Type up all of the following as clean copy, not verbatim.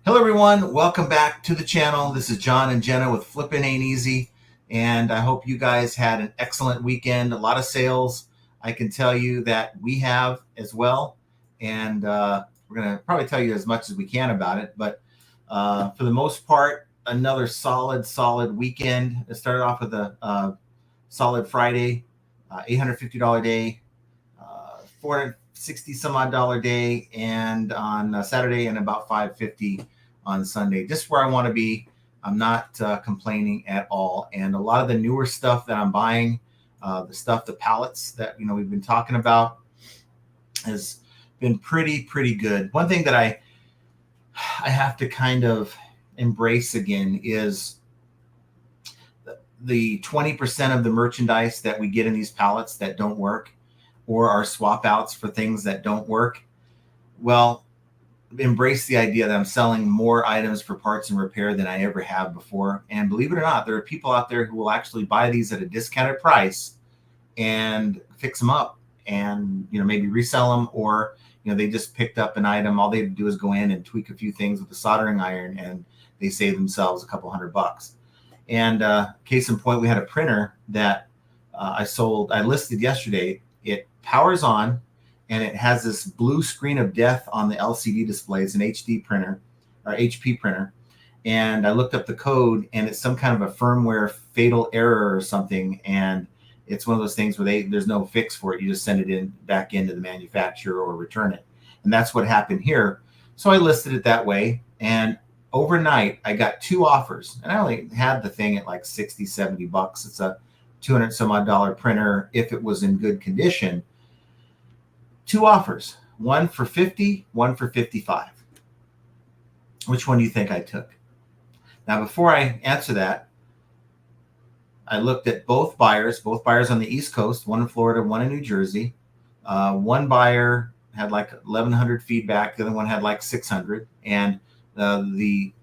Hello everyone, welcome back to the channel. This is John and Jenna with Flippin' Ain't Easy, and I hope you guys had an excellent weekend. A lot of sales. I can tell you that we have as well, and we're going to probably tell you as much as we can about it. But for the most part, another solid weekend. It started off with a solid Friday, $850 day, 460 some odd dollar day, and on Saturday, and about 550 on Sunday. Just where I want to be. I'm not complaining at all. And a lot of the newer stuff that I'm buying, the pallets that we've been talking about, has been pretty good. One thing that I have to kind of embrace again is the 20% of the merchandise that we get in these pallets that don't work, or are swap outs for things that don't work. Well, embrace the idea that I'm selling more items for parts and repair than I ever have before. And believe it or not, there are people out there who will actually buy these at a discounted price and fix them up and maybe resell them, or they just picked up an item. All they have to do is go in and tweak a few things with a soldering iron, and they save themselves a couple $100. And case in point, we had a printer that I listed yesterday. It powers on, and it has this blue screen of death on the LCD display. It's an HD printer or HP printer. And I looked up the code, and it's some kind of a firmware fatal error or something. And it's one of those things where there's no fix for it. You just send it back into the manufacturer or return it. And that's what happened here. So I listed it that way. And overnight, I got 2 offers. And I only had the thing at like 60, $70. It's a 200 some odd dollar printer if it was in good condition. 2 offers, one for 50, one for 55. Which one do you think I took? Now, before I answer that, I looked at both buyers on the East Coast, one in Florida, one in New Jersey. One buyer had like 1,100 feedback. The other one had like 600. And the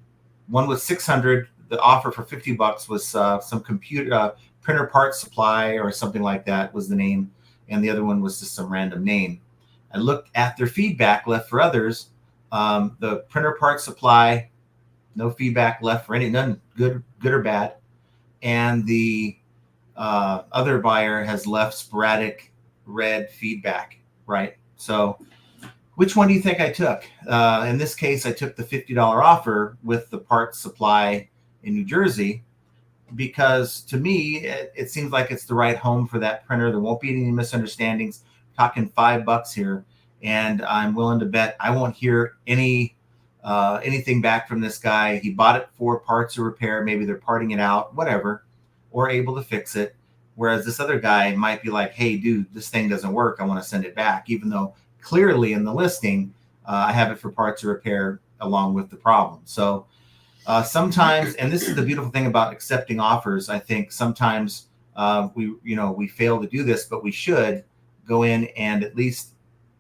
one with 600, the offer for $50 was some computer printer part supply or something like that was the name. And the other one was just some random name. I looked at their feedback left for others. The printer part supply, no feedback left for none good or bad. And the other buyer has left sporadic red feedback, right? So which one do you think I took? In this case, I took the $50 offer with the part supply in New Jersey, because to me, it seems like it's the right home for that printer. There won't be any misunderstandings. Talking $5 here, and I'm willing to bet I won't hear anything back from this guy. He bought it for parts or repair. Maybe they're parting it out, whatever, or able to fix it. Whereas this other guy might be like, hey, dude, this thing doesn't work. I want to send it back, even though clearly in the listing, I have it for parts or repair along with the problem. So sometimes, and this is the beautiful thing about accepting offers, I think sometimes we fail to do this, but we should go in and, at least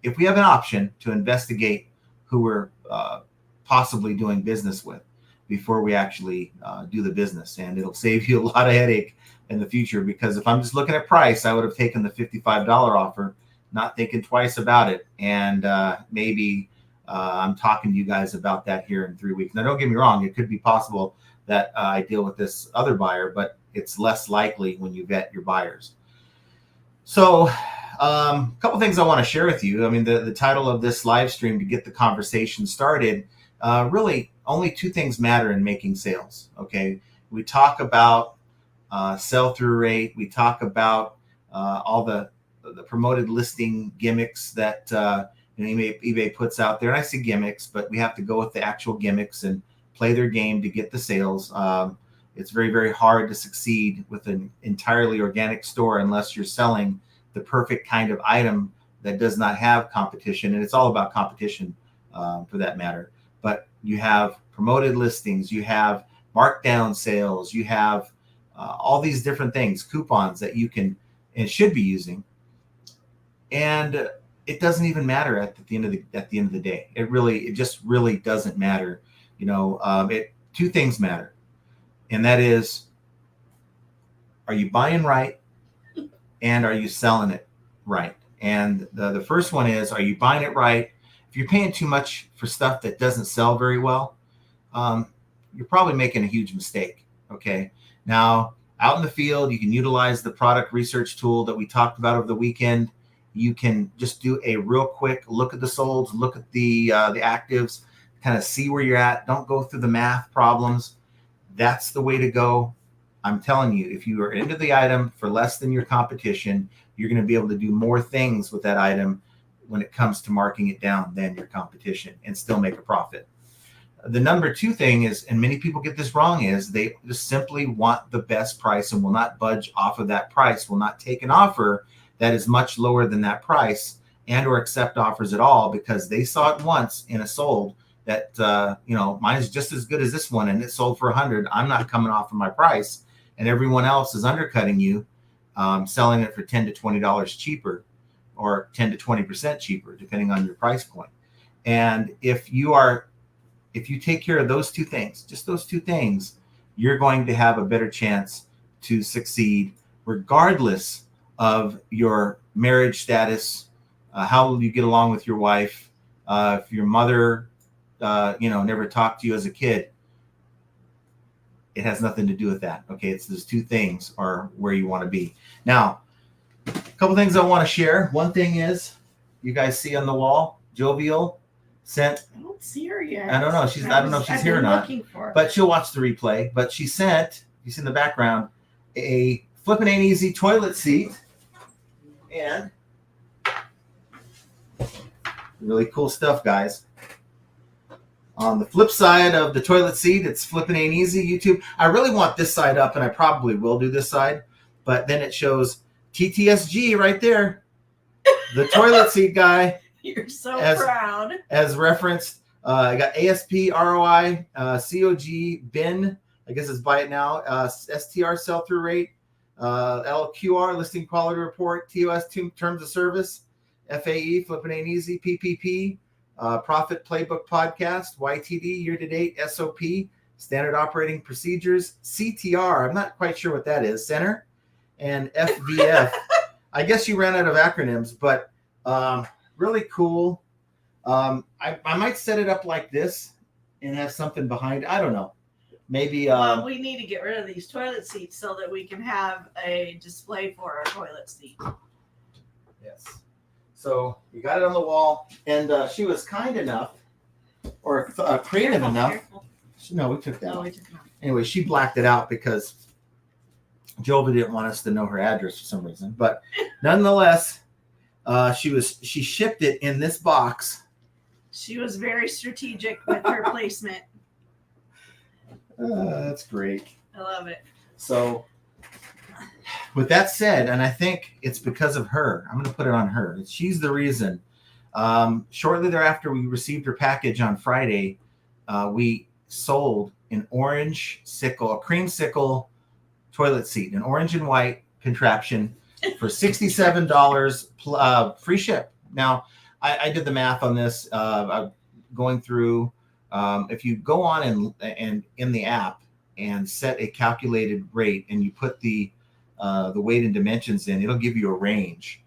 if we have an option, to investigate who we're possibly doing business with before we actually do the business. And it'll save you a lot of headache in the future, because if I'm just looking at price, I would have taken the $55 offer, not thinking twice about it. And maybe I'm talking to you guys about that here in 3 weeks. Now, don't get me wrong. It could be possible that I deal with this other buyer, but it's less likely when you vet your buyers. So a couple things I want to share with you. I mean, the title of this live stream, to get the conversation started, really only 2 things matter in making sales. Okay. We talk about sell-through rate. We talk about all the promoted listing gimmicks that eBay puts out there. And I say gimmicks, but we have to go with the actual gimmicks and play their game to get the sales. It's very hard to succeed with an entirely organic store unless you're selling the perfect kind of item that does not have competition. And it's all about competition for that matter. But you have promoted listings, you have markdown sales, you have all these different things, coupons that you can and should be using. And it doesn't even matter at the end of the day. It just really doesn't matter. 2 things matter. And that is, are you buying right? And are you selling it right? And the first one is, are you buying it right? If you're paying too much for stuff that doesn't sell very well, you're probably making a huge mistake. Okay. Now, out in the field, you can utilize the product research tool that we talked about over the weekend. You can just do a real quick look at the solds, look at the actives, kind of see where you're at. Don't go through the math problems. That's the way to go. I'm telling you, if you are into the item for less than your competition, you're going to be able to do more things with that item when it comes to marking it down than your competition and still make a profit. The number two thing is, and many people get this wrong, is they just simply want the best price and will not budge off of that price, will not take an offer that is much lower than that price and or accept offers at all because they saw it once in a sold that, mine is just as good as this one and it sold for 100. I'm not coming off of my price and everyone else is undercutting you, selling it for $10 to $20 cheaper or 10 to 20% cheaper, depending on your price point. And if you take care of those two things, just those two things, you're going to have a better chance to succeed regardless of your marriage status, how you get along with your wife, if your mother, never talked to you as a kid. It has nothing to do with that. Okay, it's those two things are where you want to be. Now, a couple things I want to share. One thing is, you guys see on the wall, Jovial sent. I don't see her yet. I don't know. I don't know if she's here or not. But she'll watch the replay. But she sent, you see in the background, a Flippin' Ain't Easy toilet seat. And really cool stuff, guys. On the flip side of the toilet seat, it's Flippin' Ain't Easy YouTube. I really want this side up, and I probably will do this side. But then it shows TTSG right there. The toilet seat guy. You're so proud. As referenced, I got ASP, ROI, COG, BIN, I guess it's buy it now, STR sell-through rate, LQR, listing quality report, TOS, terms of service, FAE, Flippin' Ain't Easy, PPP, Profit Playbook Podcast, YTD, year-to-date, SOP, standard operating procedures, CTR, I'm not quite sure what that is, center, and FVF. I guess you ran out of acronyms, but really cool. I might set it up like this and have something behind. I don't know. Maybe. Well, we need to get rid of these toilet seats so that we can have a display for our toilet seat. Yes. So you got it on the wall, and she was kind enough, or creative enough. Careful. No, we took that. No, we took it out. Anyway, she blacked it out because Jova didn't want us to know her address for some reason. But nonetheless, she shipped it in this box. She was very strategic with her placement. That's great. I love it. So with that said, and I think it's because of her, I'm going to put it on her. She's the reason. Shortly thereafter, we received her package on Friday. We sold an orange sickle, a creamsicle toilet seat, an orange and white contraption for $67 free ship. Now, I did the math on this. Going through, if you go on and in the app and set a calculated rate and you put the weight and dimensions in, it'll give you a range,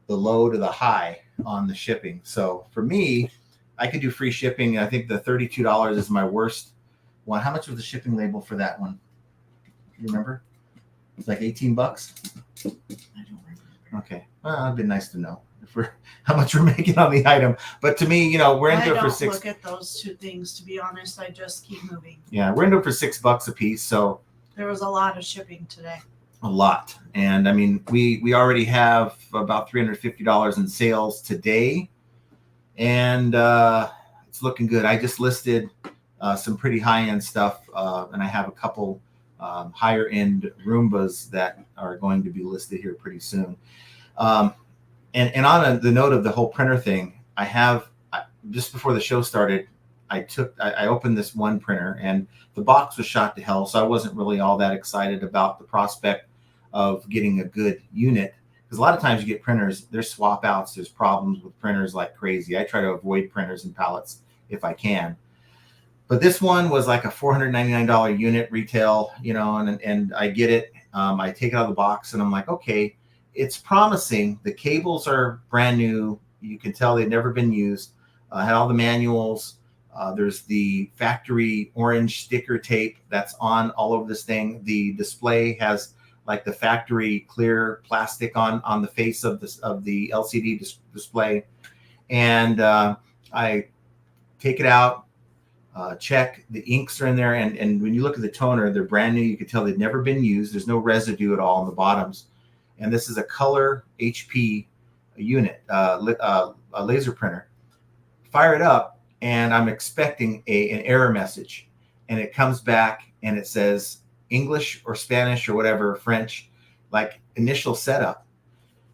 the low to the high on the shipping. So for me, I could do free shipping. I think the $32 is my worst one. How much was the shipping label for that one? You remember? It's like $18. I don't remember. Okay. Well, it'd be nice to know how much we're making on the item. But to me, we're into it for $6. I don't look at those two things, to be honest. I just keep moving. Yeah, we're into it for $6 a piece. So there was a lot of shipping today. A lot. And I mean, we already have about $350 in sales today. And it's looking good. I just listed some pretty high-end stuff. And I have a couple higher end Roombas that are going to be listed here pretty soon. And on the note of the whole printer thing, just before the show started, I opened this one printer and the box was shot to hell. So I wasn't really all that excited about the prospect of getting a good unit. Because a lot of times you get printers, there's swap outs, there's problems with printers like crazy. I try to avoid printers and pallets if I can. But this one was like a $499 unit retail, and I get it. I take it out of the box and I'm like, okay, it's promising. The cables are brand new. You can tell they've never been used. I had all the manuals. There's the factory orange sticker tape that's on all over this thing. The display has like the factory clear plastic on the face of the LCD display. And I take it out, check the inks are in there. And when you look at the toner, they're brand new. You can tell they've never been used. There's no residue at all on the bottoms. And this is a color HP unit, a laser printer. Fire it up. And I'm expecting an error message, and it comes back and it says English or Spanish or whatever, French, like initial setup.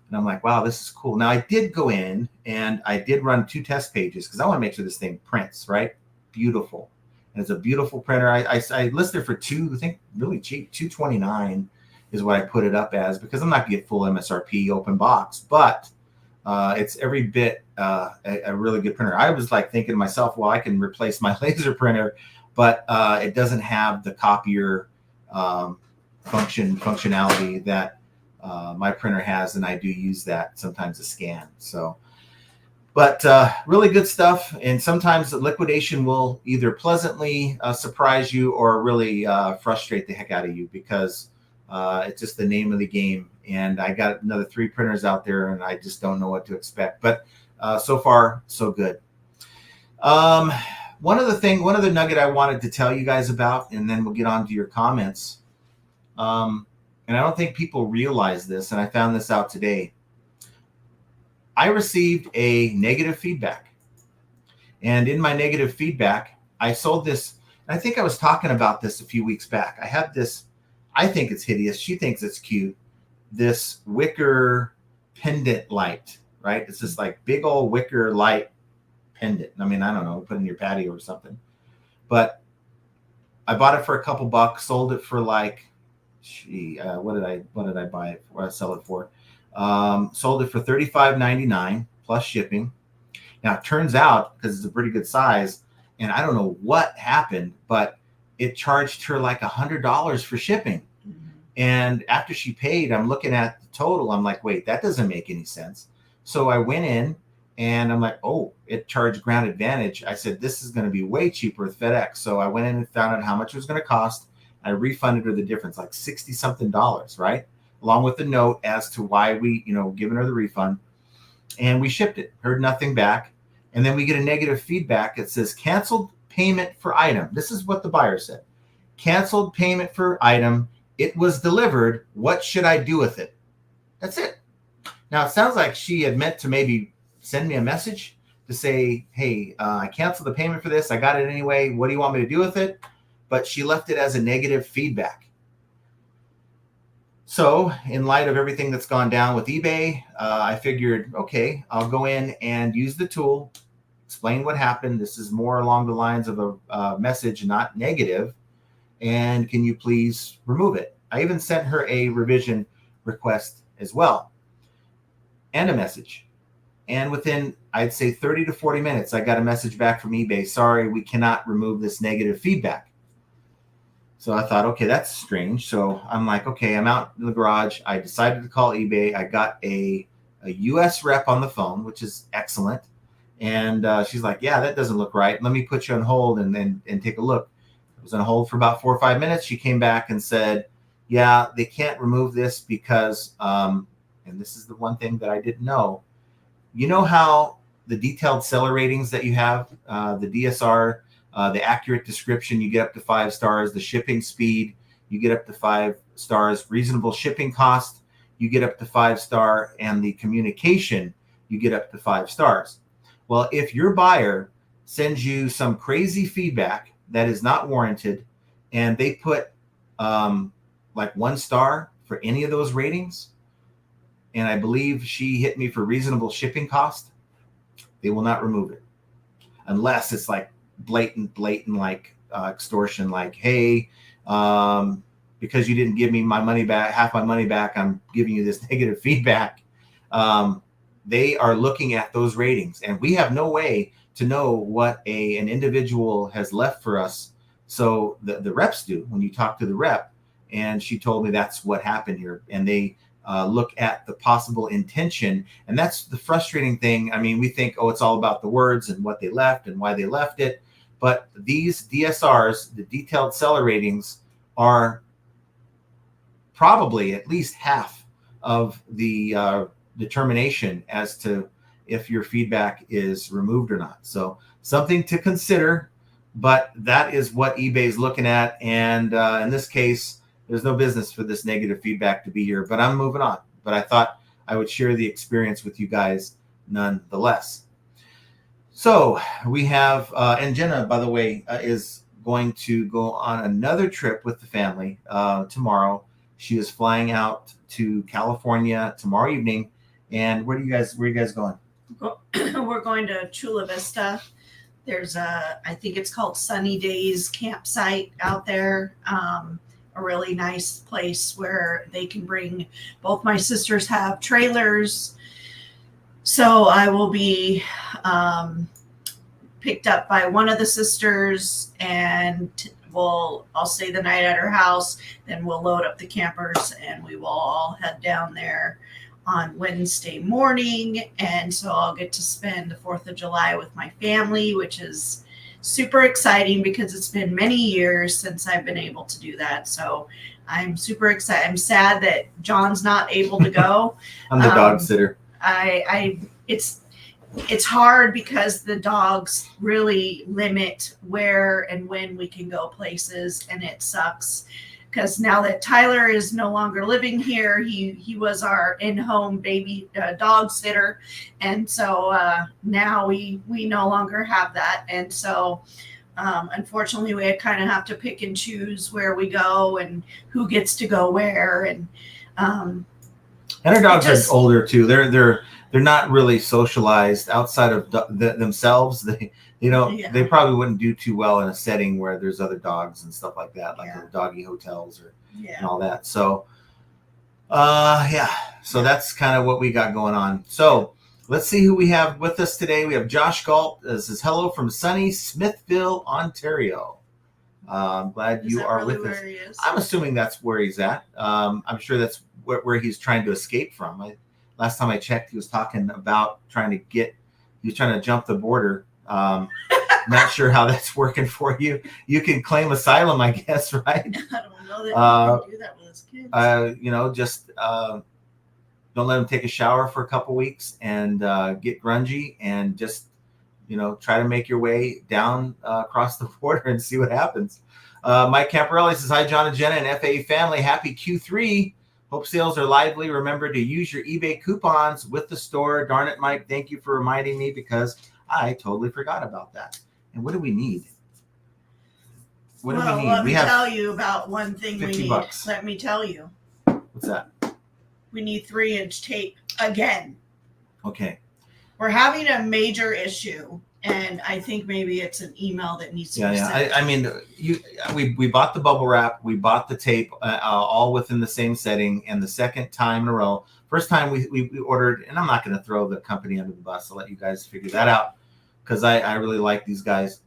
And I'm like, wow, this is cool. Now I did go in and I did run 2 test pages because I want to make sure this thing prints, right? Beautiful. And it's a beautiful printer. I listed it for I think really cheap, $229 is what I put it up as, because I'm not gonna get full MSRP open box, but it's every bit a really good printer. I was like thinking to myself, well, I can replace my laser printer, but it doesn't have the copier functionality that my printer has, and I do use that sometimes to scan. So, but really good stuff. And sometimes the liquidation will either pleasantly surprise you or really frustrate the heck out of you, because it's just the name of the game. And I got another 3 printers out there, and I just don't know what to expect. But so far, so good. One other nugget I wanted to tell you guys about, and then we'll get on to your comments. And I don't think people realize this, and I found this out today. I received a negative feedback. And in my negative feedback, I sold this. And I think I was talking about this a few weeks back. I have this, I think it's hideous. She thinks it's cute. This wicker pendant light, right? It's this like big old wicker light pendant. I mean, I don't know, put it in your patio or something. But I bought it for a couple bucks, sold it for like, what did I buy it for? I sell it for. Sold it for $35.99 plus shipping. Now it turns out, because it's a pretty good size, and I don't know what happened, but it charged her like $100 for shipping. And after she paid, I'm looking at the total. I'm like, wait, that doesn't make any sense. So I went in and I'm like, oh, it charged Ground Advantage. I said, this is going to be way cheaper with FedEx. So I went in and found out how much it was going to cost. I refunded her the difference, like 60 something dollars, right? Along with the note as to why we, giving her the refund. And we shipped it, heard nothing back. And then we get a negative feedback. It says canceled payment for item. This is what the buyer said. Canceled payment for item. It was delivered. What should I do with it? That's it. Now, it sounds like she had meant to maybe send me a message to say, hey, I canceled the payment for this. I got it anyway. What do you want me to do with it? But she left it as a negative feedback. So in light of everything that's gone down with eBay, I figured, okay, I'll go in and use the tool, explain what happened. This is more along the lines of a message, not negative. And can you please remove it? I even sent her a revision request as well, and a message. And within, I'd say 30 to 40 minutes, I got a message back from eBay. Sorry, we cannot remove this negative feedback. So I thought, okay, that's strange. So I'm like, okay, I'm out in the garage. I decided to call eBay. I got a US rep on the phone, which is excellent. And she's like, yeah, that doesn't look right. Let me put you on hold and take a look. I was on hold for about 4 or 5 minutes. She came back and said, yeah, they can't remove this because, and this is the one thing that I didn't know. You know how the detailed seller ratings that you have, the DSR, the accurate description, you get up to 5 stars, the shipping speed, you get up to 5 stars, reasonable shipping cost, you get up to 5-star, and the communication, you get up to 5 stars. Well, if your buyer sends you some crazy feedback that is not warranted, and they put like 1 star for any of those ratings, and I believe she hit me for reasonable shipping cost, they will not remove it unless it's like blatant like extortion, like, hey, because you didn't give me my money back, half my money back, I'm giving you this negative feedback. They are looking at those ratings, and we have no way to know what an individual has left for us. So the reps do. When you talk to the rep, and she told me that's what happened here, and they look at the possible intention. And that's the frustrating thing. I mean, we think, oh, it's all about the words and what they left and why they left it. But these DSRs, the detailed seller ratings, are probably at least half of the determination as to if your feedback is removed or not. So something to consider, but that is what eBay is looking at. And in this case, there's no business for this negative feedback to be here, but I'm moving on. But I thought I would share the experience with you guys nonetheless. So we have, and Jenna, by the way, is going to go on another trip with the family tomorrow. She is flying out to California tomorrow evening. And where are you guys going? We're going to Chula Vista. There's I think it's called Sunny Days campsite out there. A really nice place where they can bring, both my sisters have trailers. So I will be picked up by one of the sisters, and I'll stay the night at her house. Then we'll load up the campers and we will all head down there on Wednesday morning. And so I'll get to spend the 4th of July with my family, which is super exciting because it's been many years since I've been able to do that. So I'm super excited. I'm sad that John's not able to go. I'm the dog sitter. It's hard because the dogs really limit where and when we can go places, and it sucks because now that Tyler is no longer living here, he was our in-home baby dog sitter, and so now we no longer have that, and so unfortunately we kind of have to pick and choose where we go and who gets to go where, and our dogs are older too. They're not really socialized outside of themselves. They probably wouldn't do too well in a setting where there's other dogs and stuff like that, like the doggy hotels and all that. So, so that's kind of what we got going on. So let's see who we have with us today. We have Josh Galt. This is hello from sunny Smithville, Ontario. I'm glad you are with us. I'm assuming that's where he's at. I'm sure that's where he's trying to escape from. Last time I checked, he was talking about he was trying to jump the border. Not sure how that's working for you. You can claim asylum, I guess, right? I don't know that you can do that with his kids. Just don't let him take a shower for a couple weeks and get grungy and just, try to make your way down across the border and see what happens. Mike Camparelli says, hi, John and Jenna and FAA family. Happy Q3. Hope sales are lively. Remember to use your eBay coupons with the store. Darn it, Mike. Thank you for reminding me because I totally forgot about that. And what do we need? What do we need? Let me tell you about one thing we need. $50. Let me tell you. What's that? We need 3-inch tape again. Okay. We're having a major issue, and I think maybe it's an email that needs to be sent. I mean, we bought the bubble wrap, we bought the tape, all within the same setting, and the second time in a row, first time we ordered, and I'm not going to throw the company under the bus. I'll let you guys figure that out because I really like these guys.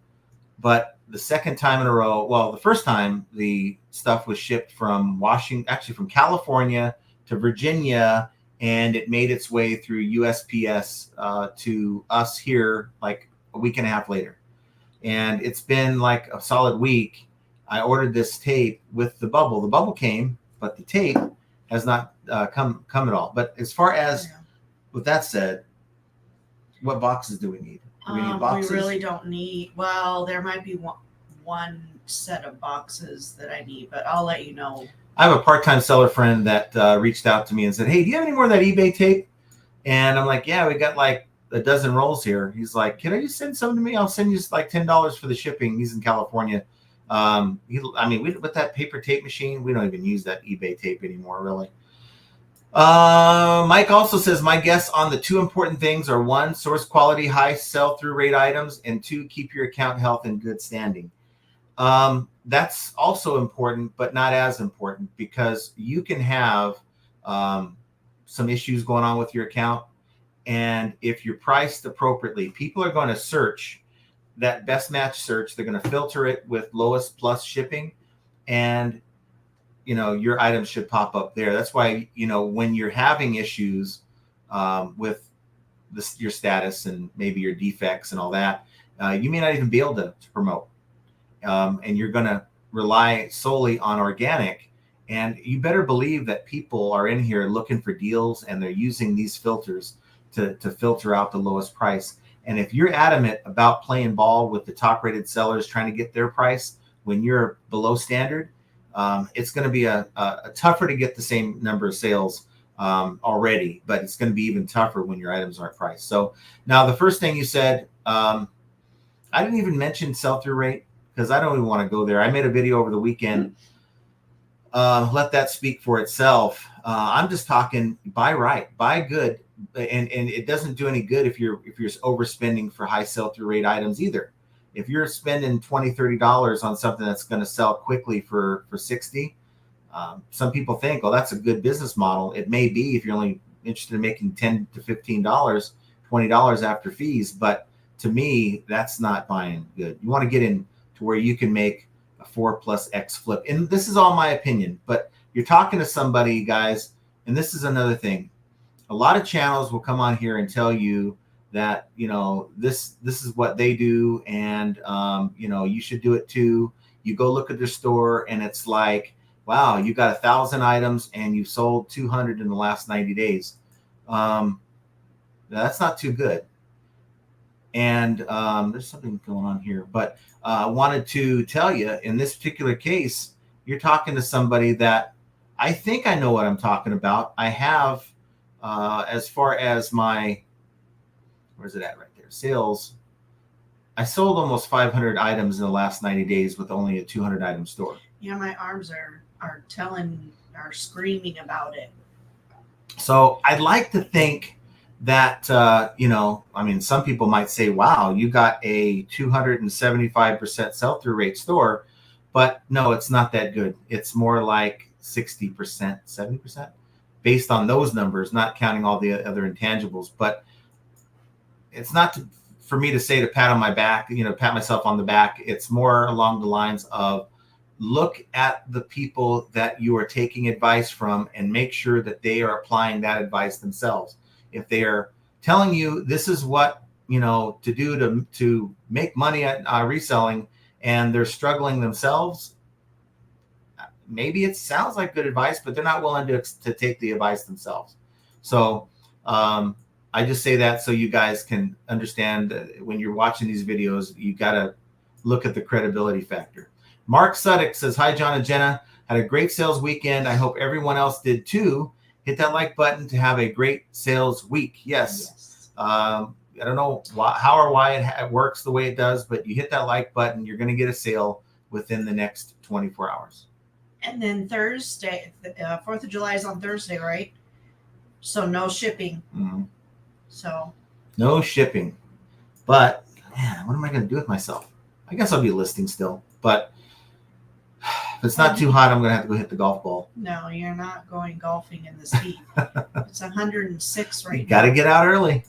But the second time in a row, well, the first time the stuff was shipped from from California to Virginia, and it made its way through USPS to us here like a week and a half later. And it's been like a solid week. I ordered this tape with the bubble. The bubble came, but the tape has not come at all. But as far as with that said, what boxes do we need? Do we need boxes? We really don't need. Well, there might be one set of boxes that I need, but I'll let you know. I have a part-time seller friend that reached out to me and said, hey, do you have any more of that eBay tape? And I'm like, yeah, we got like a dozen rolls here. He's like, can I just send some to me? I'll send you like $10 for the shipping. He's in California. With that paper tape machine, we don't even use that eBay tape anymore, really. Mike also says, my guess on the 2 important things are 1, source quality, high sell-through rate items, and 2, keep your account health in good standing. That's also important, but not as important because you can have some issues going on with your account. And if you're priced appropriately, people are going to search that best match search. They're going to filter it with lowest plus shipping. And, your items should pop up there. That's why, when you're having issues with your status and maybe your defects and all that, you may not even be able to promote. And you're going to rely solely on organic. And you better believe that people are in here looking for deals, and they're using these filters to filter out the lowest price. And if you're adamant about playing ball with the top rated sellers trying to get their price when you're below standard, it's going to be a tougher to get the same number of sales already, but it's going to be even tougher when your items aren't priced. So now the first thing you said, I didn't even mention sell-through rate because I don't even want to go there. I made a video over the weekend. Let that speak for itself. I'm just talking buy right, buy good, and it doesn't do any good if you're overspending for high sell-through rate items either. If you're spending $20-$30 on something that's going to sell quickly for 60, some people think, oh, that's a good business model. It may be if you're only interested in making $10 to $15, $20 after fees, but to me, that's not buying good. You want to get in to where you can make a 4+X flip. And this is all my opinion, but you're talking to somebody, guys, and this is another thing. A lot of channels will come on here and tell you that, this is what they do, and you should do it too. You go look at their store and it's like, wow, you got 1,000 items and you sold 200 in the last 90 days. That's not too good. And there's something going on here, but I wanted to tell you, in this particular case, you're talking to somebody that I think I know what I'm talking about. I have, as far as my, where's it at right there? Sales. I sold almost 500 items in the last 90 days with only a 200 item store. Yeah, my arms are screaming about it. So I'd like to think that, some people might say, wow, you got a 275% sell-through rate store, but no, it's not that good. It's more like 60%, 70% based on those numbers, not counting all the other intangibles. But it's not for me to say to pat on my back, pat myself on the back. It's more along the lines of look at the people that you are taking advice from and make sure that they are applying that advice themselves. If they are telling you this is what to do to make money at reselling, and they're struggling themselves, maybe it sounds like good advice, but they're not willing to take the advice themselves. So I just say that so you guys can understand that when you're watching these videos, you got to look at the credibility factor. Mark Suddick says, hi, John and Jenna. Had a great sales weekend. I hope everyone else did too. Hit that like button to have a great sales week. Yes. I don't know how or why it works the way it does, but you hit that like button, you're going to get a sale within the next 24 hours. And then Thursday, 4th of July is on Thursday, right? So no shipping. Mm-hmm. So no shipping. But man, what am I going to do with myself? I guess I'll be listing still, but if it's not too hot, I'm going to have to go hit the golf ball. No, you're not going golfing in this heat. It's 106 right now. Got to get out early.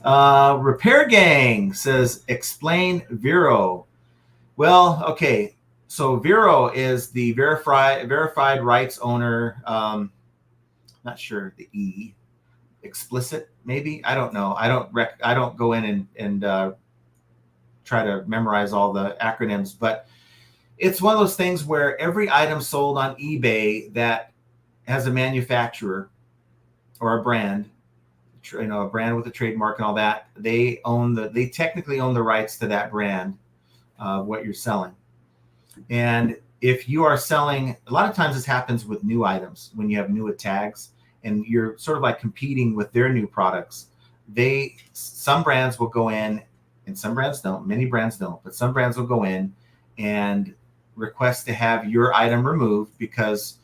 Repair Gang says, explain VERO. Well, okay. So VERO is the verified rights owner. Not sure the E. Explicit, maybe. I don't know. I don't go in and try to memorize all the acronyms, but it's one of those things where every item sold on eBay that has a manufacturer or a brand, a brand with a trademark and all that, they technically own the rights to that brand of what you're selling. And if you are selling, a lot of times this happens with new items when you have new tags and you're sort of like competing with their new products. Some brands will go in and some brands don't, many brands don't, but some brands will go in and request to have your item removed because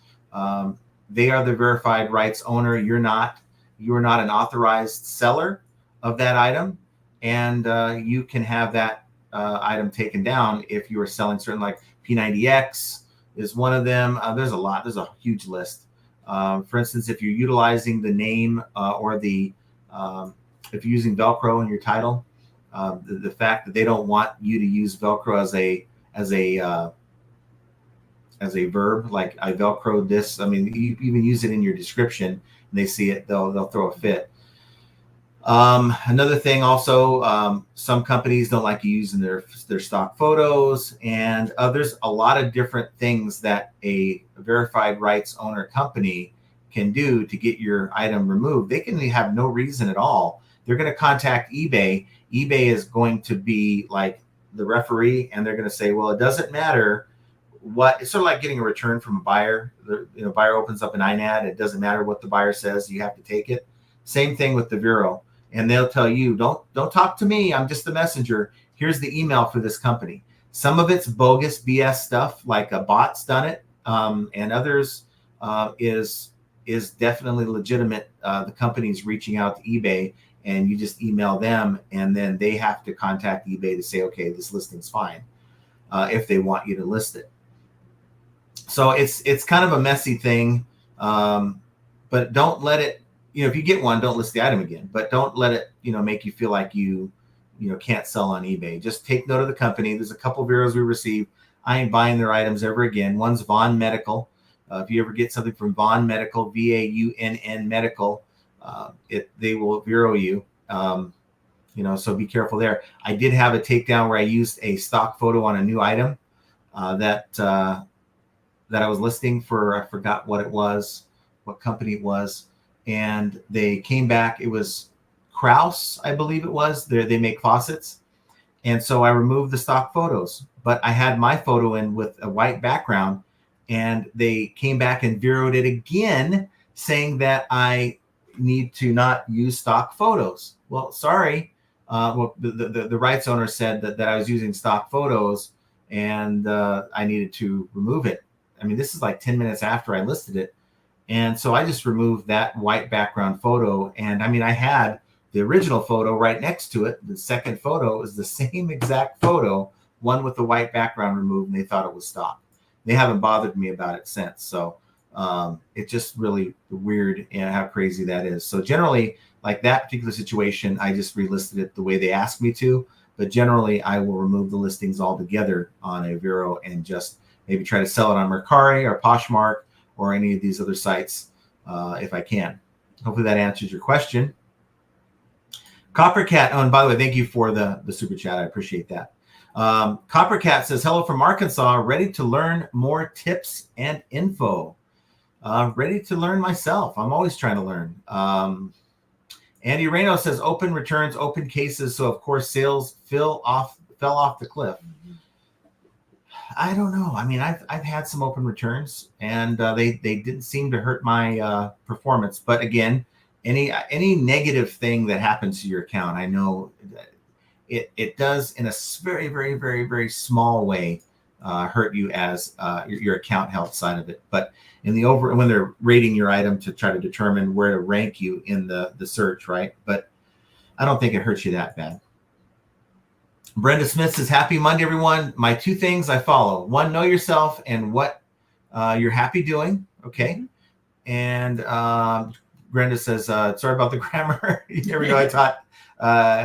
they are the verified rights owner. You are not an authorized seller of that item, and you can have that item taken down if you are selling certain, like P90X is one of them. There's a lot. There's a huge list. For instance, if you're utilizing the name or if you're using Velcro in your title, the fact that they don't want you to use Velcro as a verb, like I Velcroed this. I mean, you even use it in your description and they see it, they'll throw a fit. Another thing also, some companies don't like you using their stock photos, and there's a lot of different things that a verified rights owner company can do to get your item removed. They can have no reason at all. They're going to contact eBay. eBay is going to be like the referee, and they're going to say, well, it doesn't matter what. It's sort of like getting a return from a buyer. The buyer opens up an INAD. It doesn't matter what the buyer says. You have to take it. Same thing with the VERO. And they'll tell you, don't talk to me. I'm just the messenger. Here's the email for this company. Some of it's bogus BS stuff, like a bot's done it, and others is definitely legitimate. The company's reaching out to eBay, and you just email them, and then they have to contact eBay to say, okay, this listing's fine, if they want you to list it. So it's kind of a messy thing, but don't let it. If you get one, don't list the item again, but don't let it, make you feel like you can't sell on eBay. Just take note of the company. There's a couple of VEROs we received. I ain't buying their items ever again. One's Vaughn Medical. If you ever get something from Vaughn Medical, VAUNN Medical, they will VERO you. So be careful there. I did have a takedown where I used a stock photo on a new item that I was listing for. I forgot what it was, what company it was. And they came back. It was Kraus, I believe it was. They make faucets. And so I removed the stock photos, but I had my photo in with a white background, and they came back and VERO'd it again, saying that I need to not use stock photos. Well, sorry. The rights owner said that I was using stock photos, and I needed to remove it. I mean, this is like 10 minutes after I listed it. And so I just removed that white background photo. And I mean, I had the original photo right next to it. The second photo is the same exact photo, one with the white background removed, and they thought it was stock. They haven't bothered me about it since. So it's just really weird and how crazy that is. So generally, like that particular situation, I just relisted it the way they asked me to. But generally, I will remove the listings altogether on a VERO and just maybe try to sell it on Mercari or Poshmark or any of these other sites if I can. Hopefully that answers your question. Coppercat, oh, and by the way, thank you for the super chat. I appreciate that. Coppercat says, hello from Arkansas, ready to learn more tips and info. Ready to learn myself. I'm always trying to learn. Andy Reno says, open returns, open cases. So of course, sales fell off the cliff. I don't know. I mean, I've had some open returns, and they didn't seem to hurt my performance. But again, any negative thing that happens to your account, I know it does in a very, very, very, very small way hurt you as your account health side of it. But when they're rating your item to try to determine where to rank you in the search, right? But I don't think it hurts you that bad. Brenda Smith says, happy Monday, everyone. My two things I follow. One, know yourself and what you're happy doing. Okay. And Brenda says, sorry about the grammar. Here we go. I taught,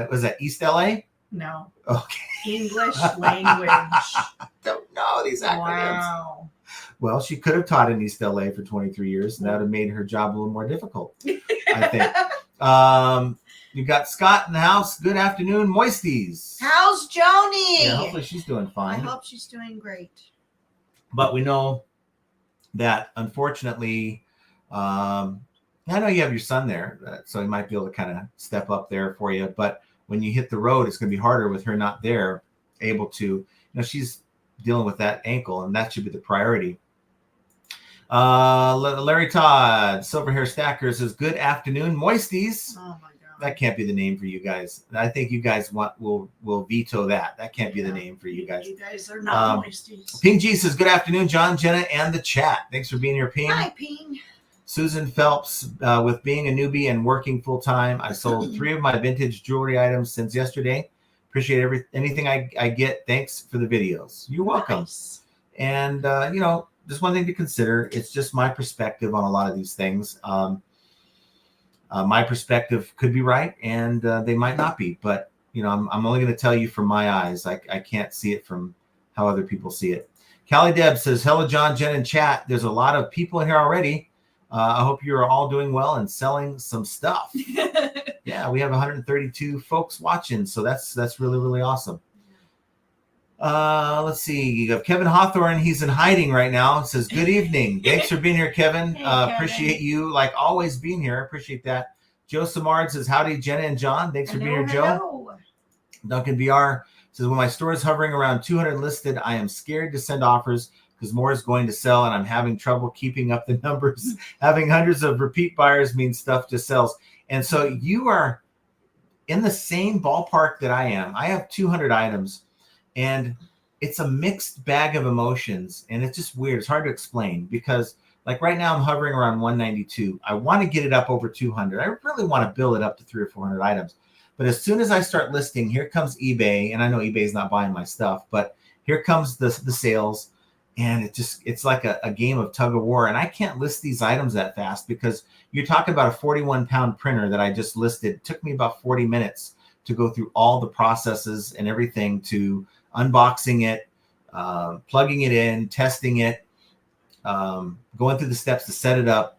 was that East LA? No. Okay. English language. I don't know these acronyms. Wow. Well, she could have taught in East LA for 23 years, and that would have made her job a little more difficult, I think. You got Scott in the house. Good afternoon, Moisties. How's Joni? Yeah, hopefully she's doing fine. I hope she's doing great. But we know that, unfortunately, I know you have your son there, so he might be able to kind of step up there for you. But when you hit the road, it's going to be harder with her not there, able to, she's dealing with that ankle, and that should be the priority. Larry Todd, Silver Hair Stacker, says, good afternoon, Moisties. Oh, my God. That can't be the name for you guys. I think you guys will veto that. That can't be the name for you guys. You guys are not Moisties. Ping G says, good afternoon, John, Jenna, and the chat. Thanks for being here, Ping. Hi, Ping. Susan Phelps, with being a newbie and working full time, I sold 3 of my vintage jewelry items since yesterday. Appreciate anything I get. Thanks for the videos. You're welcome. Nice. And just one thing to consider. It's just my perspective on a lot of these things. My perspective could be right, and they might not be. But I'm only going to tell you from my eyes. I can't see it from how other people see it. Callie Deb says, hello, John, Jen, and chat. There's a lot of people in here already. I hope you are all doing well and selling some stuff. Yeah, we have 132 folks watching, so that's really, really awesome. Let's see. You have Kevin Hawthorne. He's in hiding right now. It says, good evening. Thanks for being here, Kevin. Hey, Kevin. Appreciate you, like always, being here. Appreciate that. Joe Samard says, howdy, Jenna and John. Thanks for being here, Joe. Duncan VR says, when my store is hovering around 200 listed, I am scared to send offers because more is going to sell and I'm having trouble keeping up the numbers. Having hundreds of repeat buyers means stuff just sells. And so you are in the same ballpark that I am. I have 200 items. And it's a mixed bag of emotions, and it's just weird. It's hard to explain because, like right now, I'm hovering around 192. I want to get it up over 200. I really want to build it up to 300 or 400 items. But as soon as I start listing, here comes eBay, and I know eBay is not buying my stuff, but here comes the sales, and it's like a game of tug of war. And I can't list these items that fast because you're talking about a 41-pound printer that I just listed. It took me about 40 minutes to go through all the processes and everything to unboxing it, plugging it in, testing it, going through the steps to set it up,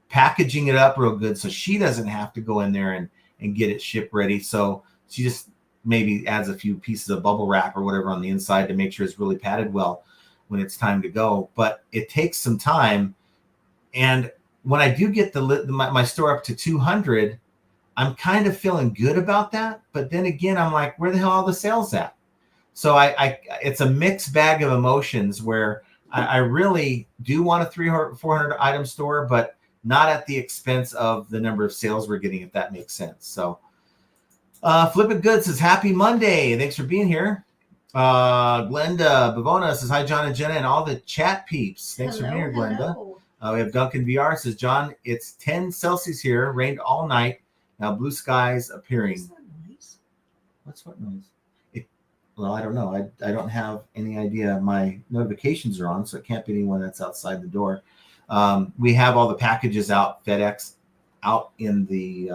packaging it up real good so she doesn't have to go in there and get it ship ready. So she just maybe adds a few pieces of bubble wrap or whatever on the inside to make sure it's really padded well when it's time to go. But it takes some time. And when I do get my store up to 200, I'm kind of feeling good about that. But then again, I'm like, where the hell are all the sales at? So it's a mixed bag of emotions where I really do want a 300, 400 item store, but not at the expense of the number of sales we're getting, if that makes sense. So Flip It Good says, happy Monday. Thanks for being here. Glenda Bavona says, hi, John and Jenna, and all the chat peeps. Thanks for being here, Glenda. We have Duncan VR says, John, it's 10 Celsius here, rained all night. Now blue skies appearing. What's that noise? What's what noise? Well, I don't know. I don't have any idea. My notifications are on, so it can't be anyone that's outside the door. We have all the packages out, FedEx, out in the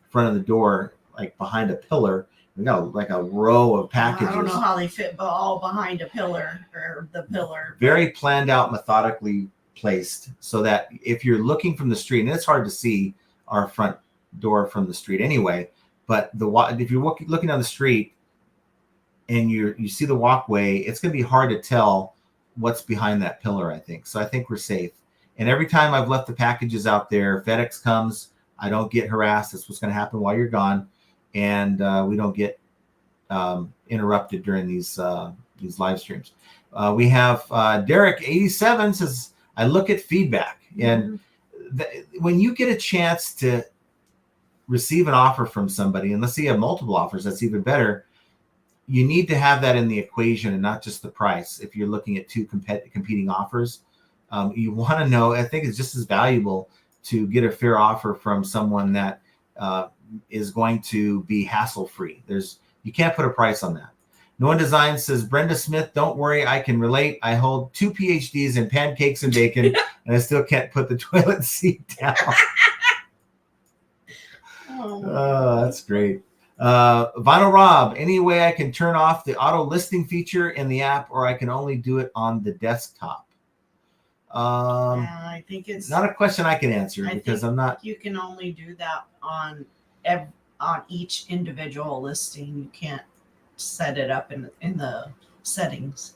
front of the door, like behind a pillar. We got like a row of packages. I don't know how they fit all behind a pillar or the pillar. Very planned out, methodically placed, so that if you're looking from the street, and it's hard to see our front door from the street anyway, but if you're looking down the street, and you see the walkway, it's going to be hard to tell what's behind that pillar, I think. So I think we're safe. And every time I've left the packages out there, FedEx comes, I don't get harassed. That's what's going to happen while you're gone. And we don't get interrupted during these live streams. We have Derek 87 says, I look at feedback. And when you get a chance to receive an offer from somebody, and let's say you have multiple offers, that's even better. You need to have that in the equation and not just the price. If you're looking at two competing offers, you want to know, I think it's just as valuable to get a fair offer from someone that is going to be hassle-free. You can't put a price on that. No One Design says, Brenda Smith, don't worry, I can relate. I hold 2 PhDs in pancakes and bacon, and I still can't put the toilet seat down. Oh, that's great. Vinyl Rob, any way I can turn off the auto listing feature in the app, or I can only do it on the desktop? I think it's not a question I can answer because I'm not. You can only do that on each individual listing. You can't set it up in the settings.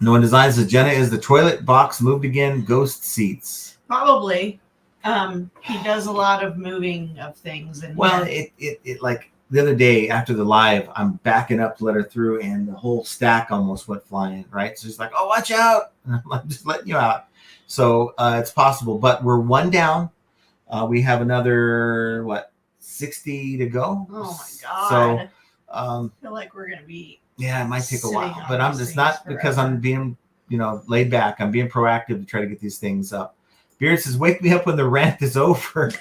No One Designs says, Jenna, is the toilet box moved again? Ghost seats. Probably. He does a lot of moving of things, and it like. The other day after the live, I'm backing up to let her through, and the whole stack almost went flying, right? So she's like, oh, watch out. And I'm like, just letting you out. So it's possible, but we're one down. We have another, 60 to go? Oh, my God. So I feel like we're going to be. Yeah, it might take a while, but I'm just not forever. Because I'm being, laid back. I'm being proactive to try to get these things up. Beard says, wake me up when the rant is over.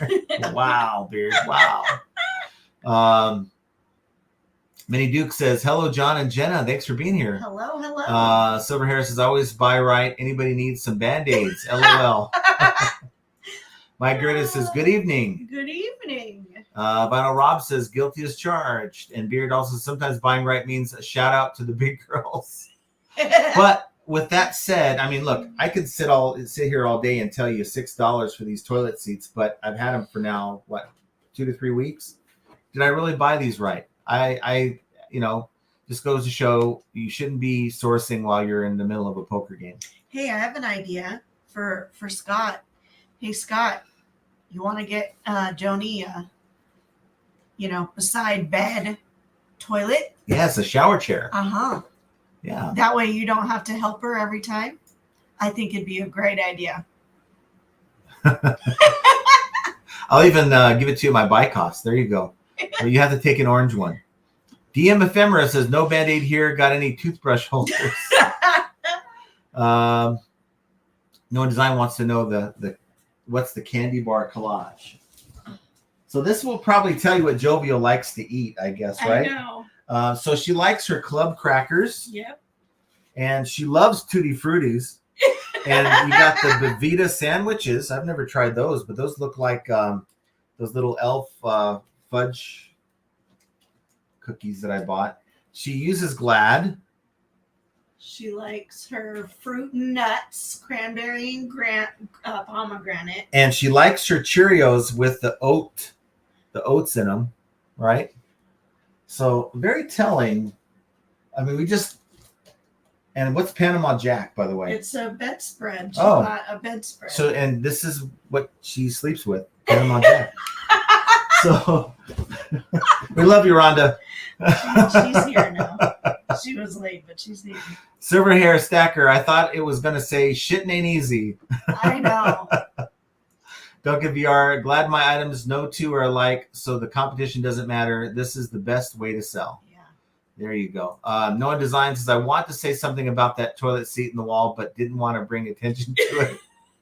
Wow, Beard. Wow. Minnie Duke says, hello, John and Jenna. Thanks for being here. Hello. Silver Hair says, always buy right. Anybody needs some Band-Aids? LOL. Mike Gerda says, good evening. Good evening. Vinyl Rob says, guilty as charged. And Beard also, sometimes buying right means a shout out to the big girls. But with that said, I mean, look, I could sit here all day and tell you $6 for these toilet seats, but I've had them for now, 2 to 3 weeks. Did I really buy these right? I just goes to show you shouldn't be sourcing while you're in the middle of a poker game. Hey, I have an idea for Scott. Hey, Scott, you want to get Joni, beside bed toilet? Yes, a shower chair. Yeah. That way you don't have to help her every time. I think it'd be a great idea. I'll even give it to you at my buy cost. There you go. Well, you have to take an orange one. DM Ephemera says, no Band-Aid here. Got any toothbrush holders? No Design wants to know the what's the candy bar collage. So this will probably tell you what Jovial likes to eat, I guess, right? I know. So she likes her club crackers. Yep. And she loves Tutti Fruttis. And you got the Bevita sandwiches. I've never tried those, but those look like those little elf fudge cookies that I bought. She uses Glad. She likes her fruit and nuts, cranberry and pomegranate. And she likes her Cheerios with the oats in them, right? So very telling. I mean, and what's Panama Jack, by the way? It's a bedspread. She bought a bedspread. So, and this is what she sleeps with, Panama Jack. So, we love you, Rhonda. She's here now. She was late, but she's here. Silver Hair Stacker, I thought it was going to say, shitting ain't easy. I know. Duncan VR, glad my items no two are alike, so the competition doesn't matter. This is the best way to sell. There you go. Noah Design says, I want to say something about that toilet seat in the wall, but didn't want to bring attention to it.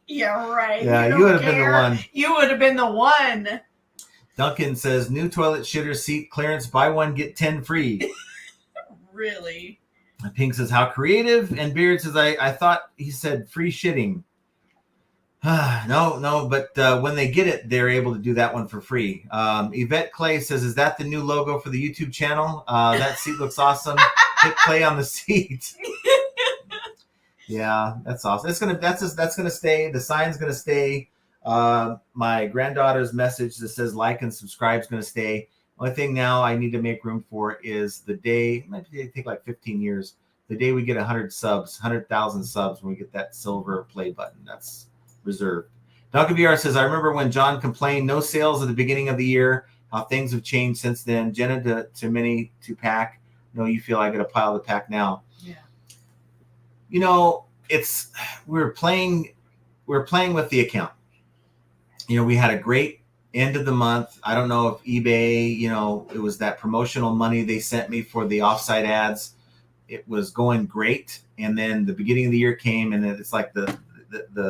Yeah, right. Yeah, you would have been the one. You would have been the one. Duncan says, new toilet shitter seat clearance, buy one, get 10 free. Really? Pink says, how creative. And Beard says, I thought he said free shitting. No, but when they get it, they're able to do that one for free. Yvette Clay says, is that the new logo for the YouTube channel? That seat looks awesome. Hit play on the seat. Yeah, that's awesome. That's gonna stay. The sign's gonna stay. My granddaughter's message that says like and subscribe is gonna stay. Only thing now I need to make room for is the day. It might take like 15 years. The day we get 100,000 subs, when we get that silver play button. That's reserved. Duncan VR says, I remember when John complained, no sales at the beginning of the year, how things have changed since then. Jenna to many to pack. No, you feel I got a pile to pack now. Yeah. We're playing with the account. We had a great end of the month. I don't know if eBay, it was that promotional money they sent me for the offsite ads. It was going great. And then the beginning of the year came, and it's like the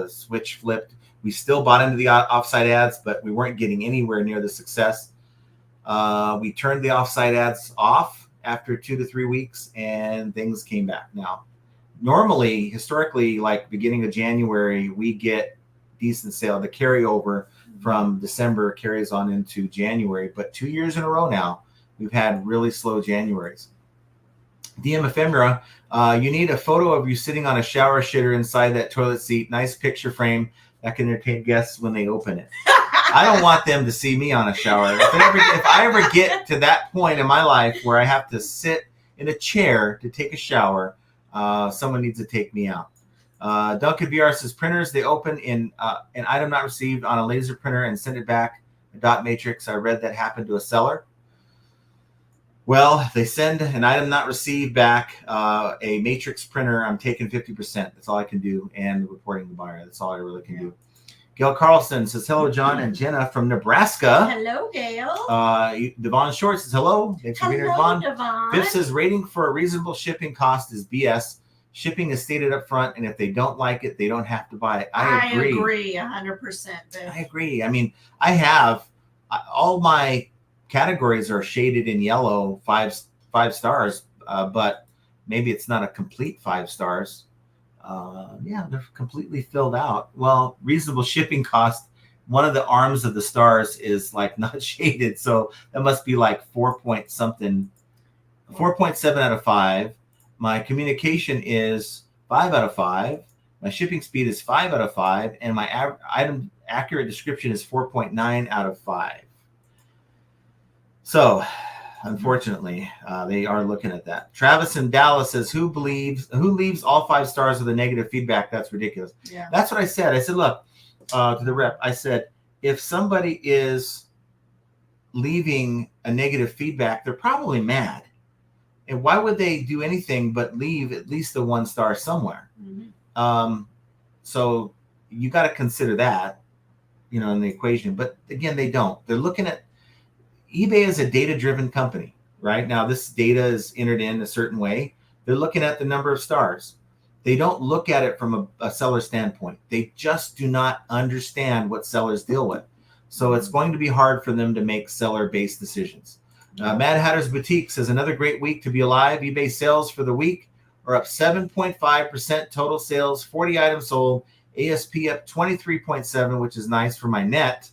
switch flipped. We still bought into the offsite ads, but we weren't getting anywhere near the success. We turned the offsite ads off after 2 to 3 weeks, and things came back. Now, normally, historically, like beginning of January, we get decent sale. The carryover from December carries on into January, but 2 years in a row now, we've had really slow Januaries. DM Ephemera, you need a photo of you sitting on a shower shitter inside that toilet seat. Nice picture frame that can entertain guests when they open it. I don't want them to see me on a shower. If I ever get to that point in my life where I have to sit in a chair to take a shower, someone needs to take me out. Duncan VR says, printers, they open in an item not received on a laser printer and send it back a dot matrix. I read that happened to a seller. Well, if they send an item not received back, a matrix printer, I'm taking 50%. That's all I can do, and reporting the buyer. That's all I really can do. Gail Carlson says, hello, John and Jenna from Nebraska. Hello, Gail. Devon Short says, hello. Thanks for being here, Devon. Biff says, rating for a reasonable shipping cost is BS. Shipping is stated up front, and if they don't like it, they don't have to buy it. I agree 100%. Biff. I agree. I mean, all my categories are shaded in yellow, five stars, but maybe it's not a complete 5 stars. Yeah, they're completely filled out. Well, reasonable shipping cost, one of the arms of the stars is like not shaded, so that must be like 4.7 out of 5. My communication is 5 out of 5. My shipping speed is 5 out of 5, and my item accurate description is 4.9 out of 5. So, unfortunately, they are looking at that. Travis in Dallas says, who leaves all 5 stars with a negative feedback? That's ridiculous. Yeah. That's what I said. I said, look, to the rep, I said, if somebody is leaving a negative feedback, they're probably mad. And why would they do anything but leave at least a 1 star somewhere? Mm-hmm. So you got to consider that, in the equation. But again, they don't. They're looking at eBay is a data-driven company, right? Now, this data is entered in a certain way. They're looking at the number of stars. They don't look at it from a seller standpoint. They just do not understand what sellers deal with. So it's going to be hard for them to make seller-based decisions. Mad Hatter's Boutique says, another great week to be alive. eBay sales for the week are up 7.5%. Total sales, 40 items sold. ASP up 23.7, which is nice for my net.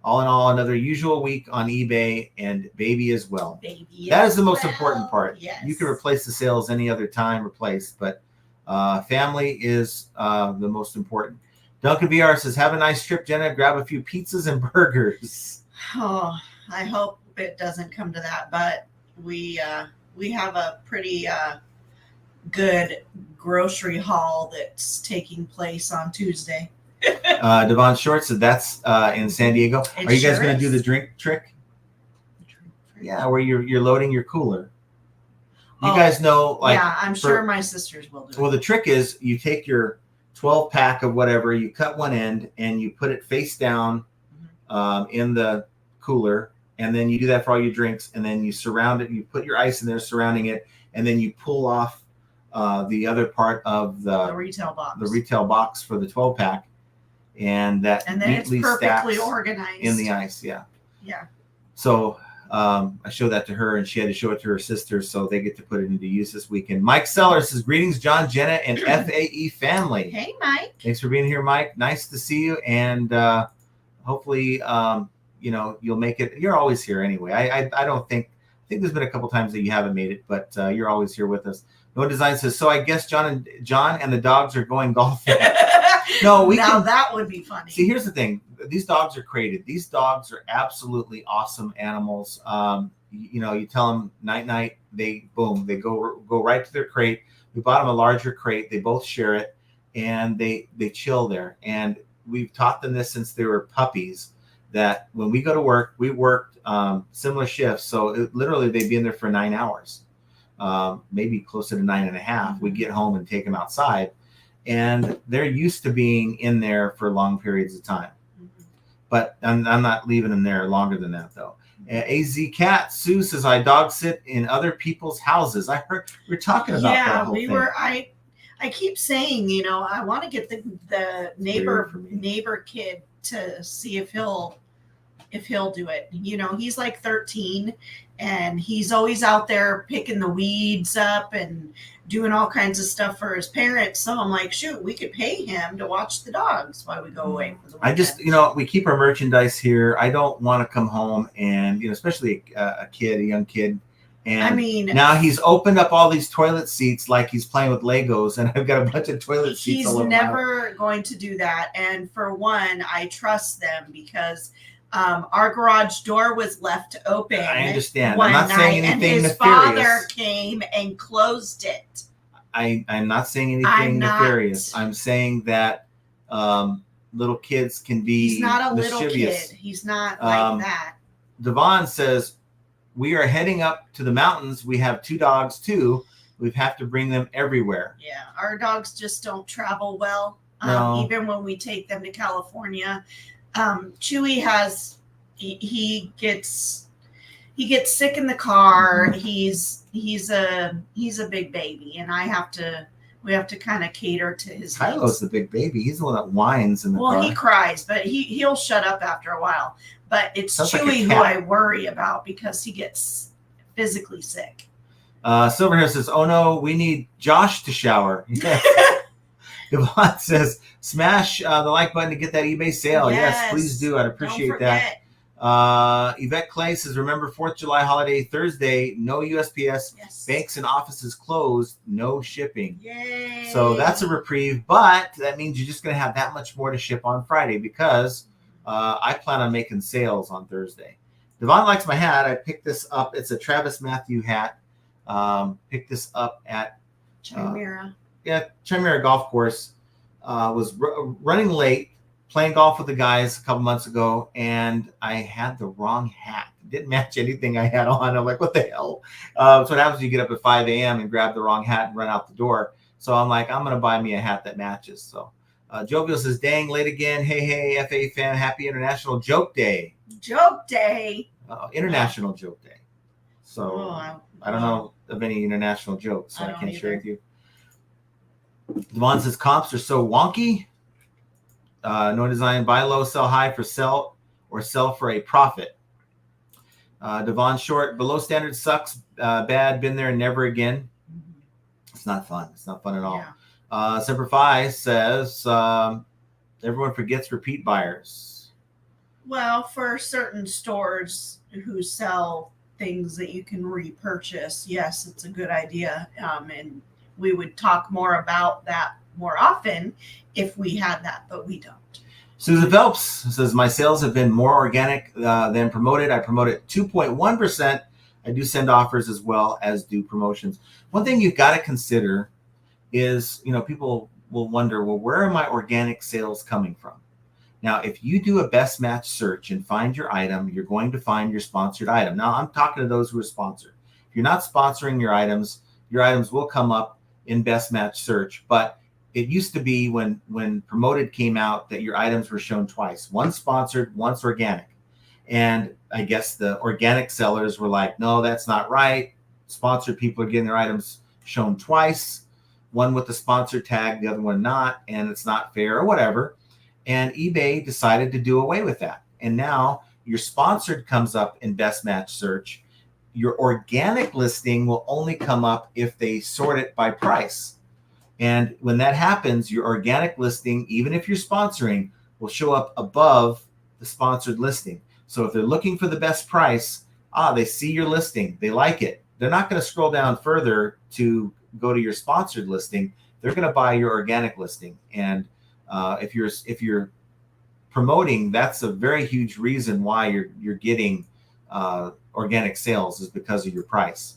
All in all, another usual week on eBay and baby as well. That is the most important part. Yes. You can replace the sales any other time, but family is the most important. Duncan VR says, have a nice trip, Jenna. Grab a few pizzas and burgers. Oh, I hope it doesn't come to that, but we have a pretty good grocery haul that's taking place on Tuesday. Devon Short said that's in San Diego. Are you guys going to do the drink trick? Yeah, where you're loading your cooler. You guys know, yeah, I'm sure my sisters will do it. Well, the trick is you take your 12 pack of whatever, you cut one end and you put it face down in the cooler, and then you do that for all your drinks, and then you surround it. You put your ice in there, surrounding it, and then you pull off the other part of the retail box for the 12 pack, and then it's perfectly organized in the ice. Yeah. So I showed that to her, and she had to show it to her sisters, so they get to put it into use this weekend. Mike Sellers says, greetings, John, Jenna, and FAE family. Hey, Mike. Thanks for being here, Mike. Nice to see you, and hopefully, you'll make it. You're always here anyway. I don't think. I think there's been a couple times that you haven't made it, but you're always here with us. No Design says, so I guess John and the dogs are going golfing. No, that would be funny. See, here's the thing. These dogs are crated. These dogs are absolutely awesome animals. You tell them night, they go right to their crate. We bought them a larger crate. They both share it, and they chill there. And we've taught them this since they were puppies, that when we go to work, we worked similar shifts. So literally they'd be in there for 9 hours, maybe closer to 9.5. We get home and take them outside, and they're used to being in there for long periods of time. But I'm not leaving them there longer than that, though. AZ Cat Sue says, I dog sit in other people's houses. I heard we were talking about that whole thing. I keep saying, I want to get the neighbor kid to see if he'll do it. He's like 13, and he's always out there picking the weeds up and doing all kinds of stuff for his parents. So I'm like, shoot, we could pay him to watch the dogs while we go away for the weekend. I just, we keep our merchandise here. I don't want to come home and, especially a young kid. And now he's opened up all these toilet seats like he's playing with Legos, and I've got a bunch of toilet seats all over. He's never going to do that. And for one, I trust them because our garage door was left open. I understand. I'm not saying anything nefarious. His father came and closed it. I'm not saying anything nefarious. I'm saying that little kids can be He's not a mischievous. Little kid. He's not like that. Devon says, we are heading up to the mountains. We have 2 dogs too. We have to bring them everywhere. Yeah, our dogs just don't travel well. No. Even when we take them to California. Chewy he gets sick in the car. He's a big baby, and we have to kind of cater to his Kylo's needs. the big baby. He's the one that whines in the car. Well, he cries, but he'll shut up after a while. But it's Sounds Chewy like who I worry about because he gets physically sick. Silverhair says, oh no, we need Josh to shower. Devon says, smash the like button to get that eBay sale. Yes, please do. I'd appreciate that. Yvette Clay says, remember 4th of July holiday Thursday, no USPS. Yes. Banks and offices closed, no shipping. Yay. So that's a reprieve, but that means you're just going to have that much more to ship on Friday because I plan on making sales on Thursday. Devon likes my hat. I picked this up. It's a Travis Matthew hat. Picked this up at Chimera. Chimera Golf Course. Was running late, playing golf with the guys a couple months ago, and I had the wrong hat. It didn't match anything I had on. I'm like, what the hell? So what happens when you get up at 5 a.m. and grab the wrong hat and run out the door? So I'm like, I'm going to buy me a hat that matches. So Jovial says, dang, late again. Hey, FA fan, happy International Joke Day. Joke Day. International Joke Day. So I don't know of any international jokes, so I can't share with you. Devon says, comps are so wonky. No design, buy low, sell high for sell, or sell for a profit. Devon Short, below standard sucks, bad, been there, never again. It's not fun. It's not fun at all. Yeah. Semper Fi says, everyone forgets repeat buyers. Well, for certain stores who sell things that you can repurchase, yes, it's a good idea. And we would talk more about that more often if we had that, but we don't. Susan Phelps says, my sales have been more organic than promoted. I promoted 2.1%. I do send offers as well as do promotions. One thing you've got to consider is, people will wonder, well, where are my organic sales coming from? Now, if you do a best match search and find your item, you're going to find your sponsored item. Now, I'm talking to those who are sponsored. If you're not sponsoring your items will come up in best match search. But it used to be when promoted came out that your items were shown twice, once sponsored, once organic. And I guess the organic sellers were like, no, that's not right. Sponsored people are getting their items shown twice, one with the sponsor tag, the other one not, and it's not fair or whatever. And eBay decided to do away with that. And now your sponsored comes up in best match search. Your organic listing will only come up if they sort it by price. And when that happens, your organic listing, even if you're sponsoring, will show up above the sponsored listing. So if they're looking for the best price, they see your listing, they like it. They're not going to scroll down further to go to your sponsored listing. They're going to buy your organic listing. And if you're promoting, that's a very huge reason why you're getting organic sales, is because of your price.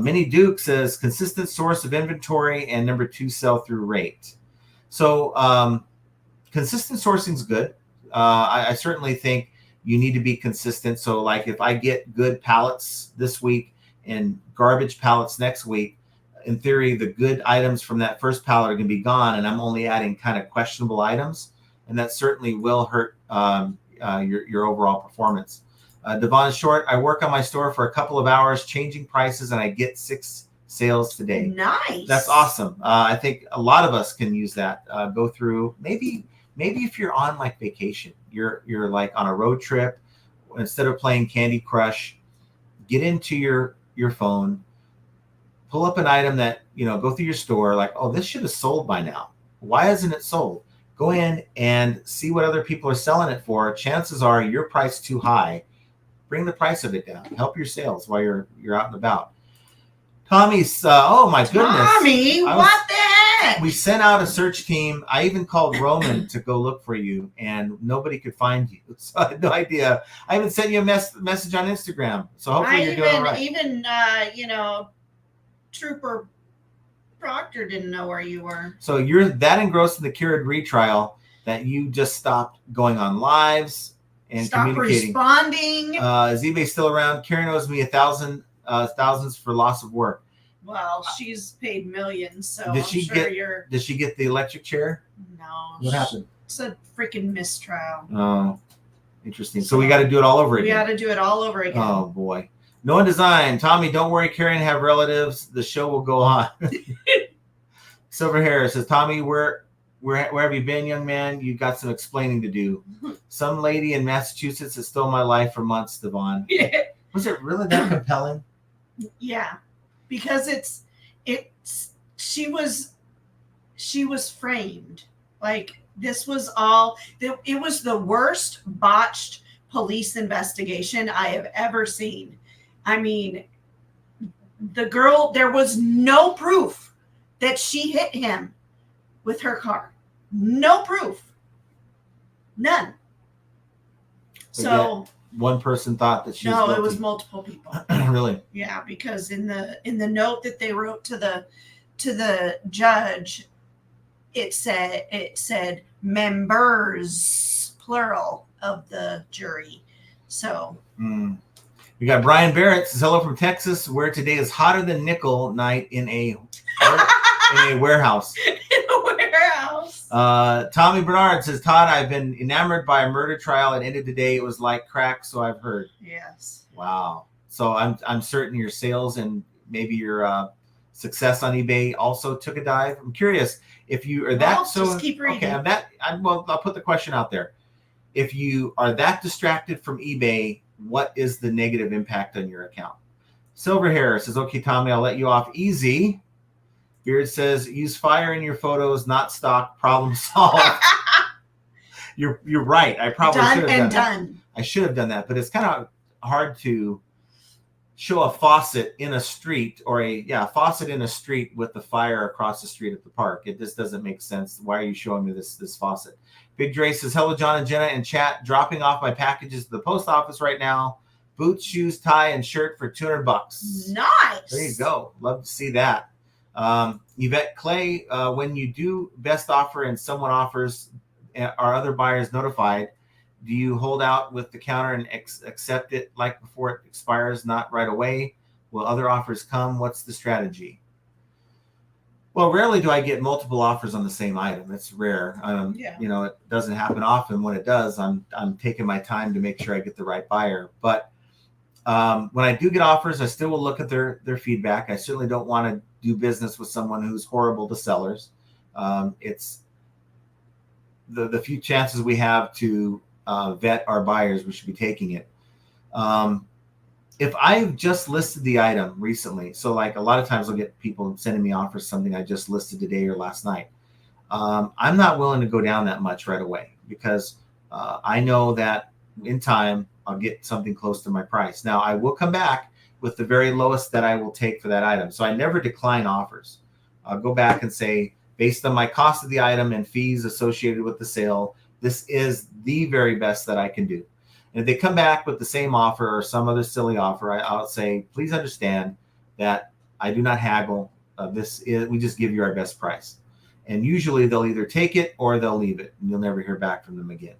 Minnie Duke says consistent source of inventory and number 2 sell-through rate. So consistent sourcing is good. I certainly think you need to be consistent. So like if I get good pallets this week and garbage pallets next week, in theory, the good items from that first pallet are going to be gone, and I'm only adding kind of questionable items, and that certainly will hurt your overall performance. Devon Short, I work on my store for a couple of hours, changing prices, and I get 6 sales today. Nice. That's awesome. I think a lot of us can use that. Go through maybe if you're on like vacation, you're like on a road trip, instead of playing Candy Crush, get into your phone, pull up an item that, go through your store, like, oh, this should have sold by now. Why isn't it sold? Go in and see what other people are selling it for. Chances are your price too high. Bring the price of it down. Help your sales while you're out and about. Tommy's, oh my goodness. Tommy, what the heck? We sent out a search team. I even called Roman to go look for you, and nobody could find you. So I had no idea. I even sent you a message on Instagram. So hopefully you're doing all right. Even, Trooper Proctor didn't know where you were. So you're that engrossed in the Keurig retrial that you just stopped going on lives and stop communicating. Responding. Is eBay still around? Karen owes me thousands for loss of work. Well, she's paid millions, so did she get the electric chair? No. What happened? It's a freaking mistrial. Oh, interesting. So we got to do it all over again. We got to do it all over again. Oh boy. No one design. Tommy, don't worry. Karen have relatives. The show will go on. Silver Hair says, Tommy, where have you been, young man? You got some explaining to do. Some lady in Massachusetts that stole my life for months, Devon. Yeah. Was it really that compelling? Yeah, because she was framed. Like, this was it was the worst botched police investigation I have ever seen. I mean, the girl, there was no proof that she hit him with her car. No proof. None. So one person thought that she was guilty? No, it was multiple people. Really? Yeah, because in the note that they wrote to the judge, it said members plural of the jury. So we got Brian Barrett says hello from Texas, where today is hotter than nickel night in a warehouse. In a warehouse. Tommy Bernard says, Todd, I've been enamored by a murder trial. It ended today. It was like crack, so I've heard. Yes. Wow. So I'm certain your sales and maybe your success on eBay also took a dive. I'm curious if you are that. So just keep reading. Okay, I'll put the question out there. If you are that distracted from eBay, what is the negative impact on your account? Silver Hair says, okay, Tommy, I'll let you off easy. Beard says, use fire in your photos, not stock. Problem solved. You're right. I probably should have done that. I should have done that, but it's kind of hard to show a faucet in a street or a faucet in a street with the fire across the street at the park. It just doesn't make sense. Why are you showing me this faucet? Big Dre says, hello, John and Jenna in chat. Dropping off my packages to the post office right now. Boots, shoes, tie, and shirt for $200. Nice. There you go. Love to see that. Yvette Clay, when you do best offer and someone offers, are other buyers notified? Do you hold out with the counter and accept it like before it expires, not right away? Will other offers come? What's the strategy? Well, rarely do I get multiple offers on the same item. It's rare. It doesn't happen often. When it does, I'm taking my time to make sure I get the right buyer. But when I do get offers, I still will look at their feedback. I certainly don't want to do business with someone who's horrible to sellers. It's the few chances we have to vet our buyers, we should be taking it. If I've just listed the item recently, so like a lot of times I'll get people sending me offers something I just listed today or last night. I'm not willing to go down that much right away because I know that in time I'll get something close to my price. Now I will come back with the very lowest that I will take for that item. So I never decline offers. I'll go back and say, based on my cost of the item and fees associated with the sale, this is the very best that I can do. And if they come back with the same offer or some other silly offer, I'll say, please understand that I do not haggle. We just give you our best price. And usually they'll either take it or they'll leave it, and you'll never hear back from them again.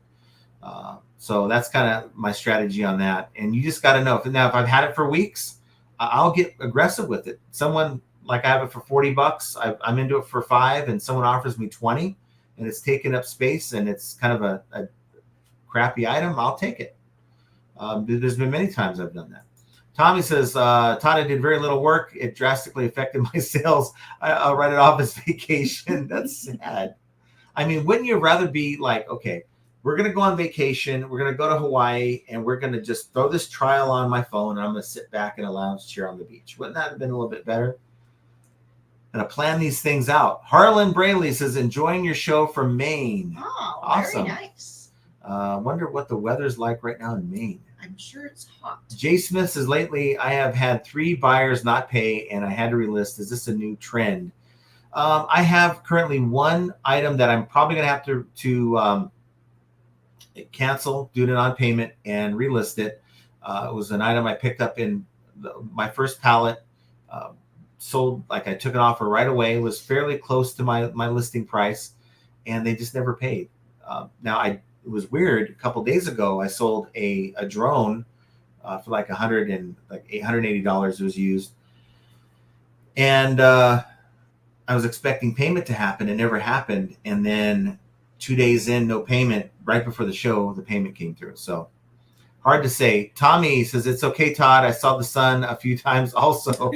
So that's kind of my strategy on that. And you just got to know. If I've had it for weeks, I'll get aggressive with it. Someone, like I have it for $40, I'm into it for $5, and someone offers me $20, and it's taking up space, and it's kind of a crappy item, I'll take it. There's been many times I've done that. Tommy says, Todd, I did very little work. It drastically affected my sales. I'll write it off as vacation. That's sad. I mean, wouldn't you rather be like, okay, we're going to go on vacation. We're going to go to Hawaii, and we're going to just throw this trial on my phone, and I'm going to sit back in a lounge chair on the beach. Wouldn't that have been a little bit better? And I plan these things out. Harlan Braley says, enjoying your show from Maine. Oh, awesome. Very nice. Wonder what the weather's like right now in Maine. I'm sure it's hot. Jay Smith says, lately I have had 3 buyers not pay, and I had to relist. Is this a new trend? I have currently one item that I'm probably going to have to cancel due to non-payment and relist it. It was an item I picked up in my first pallet. Sold, like I took an offer right away. It was fairly close to my listing price, and they just never paid. It was weird. A couple days ago, I sold a drone for like $880. It was used, and I was expecting payment to happen. It never happened, and then 2 days in, no payment. Right before the show, the payment came through. So hard to say. Tommy says, it's okay, Todd. I saw the sun a few times also.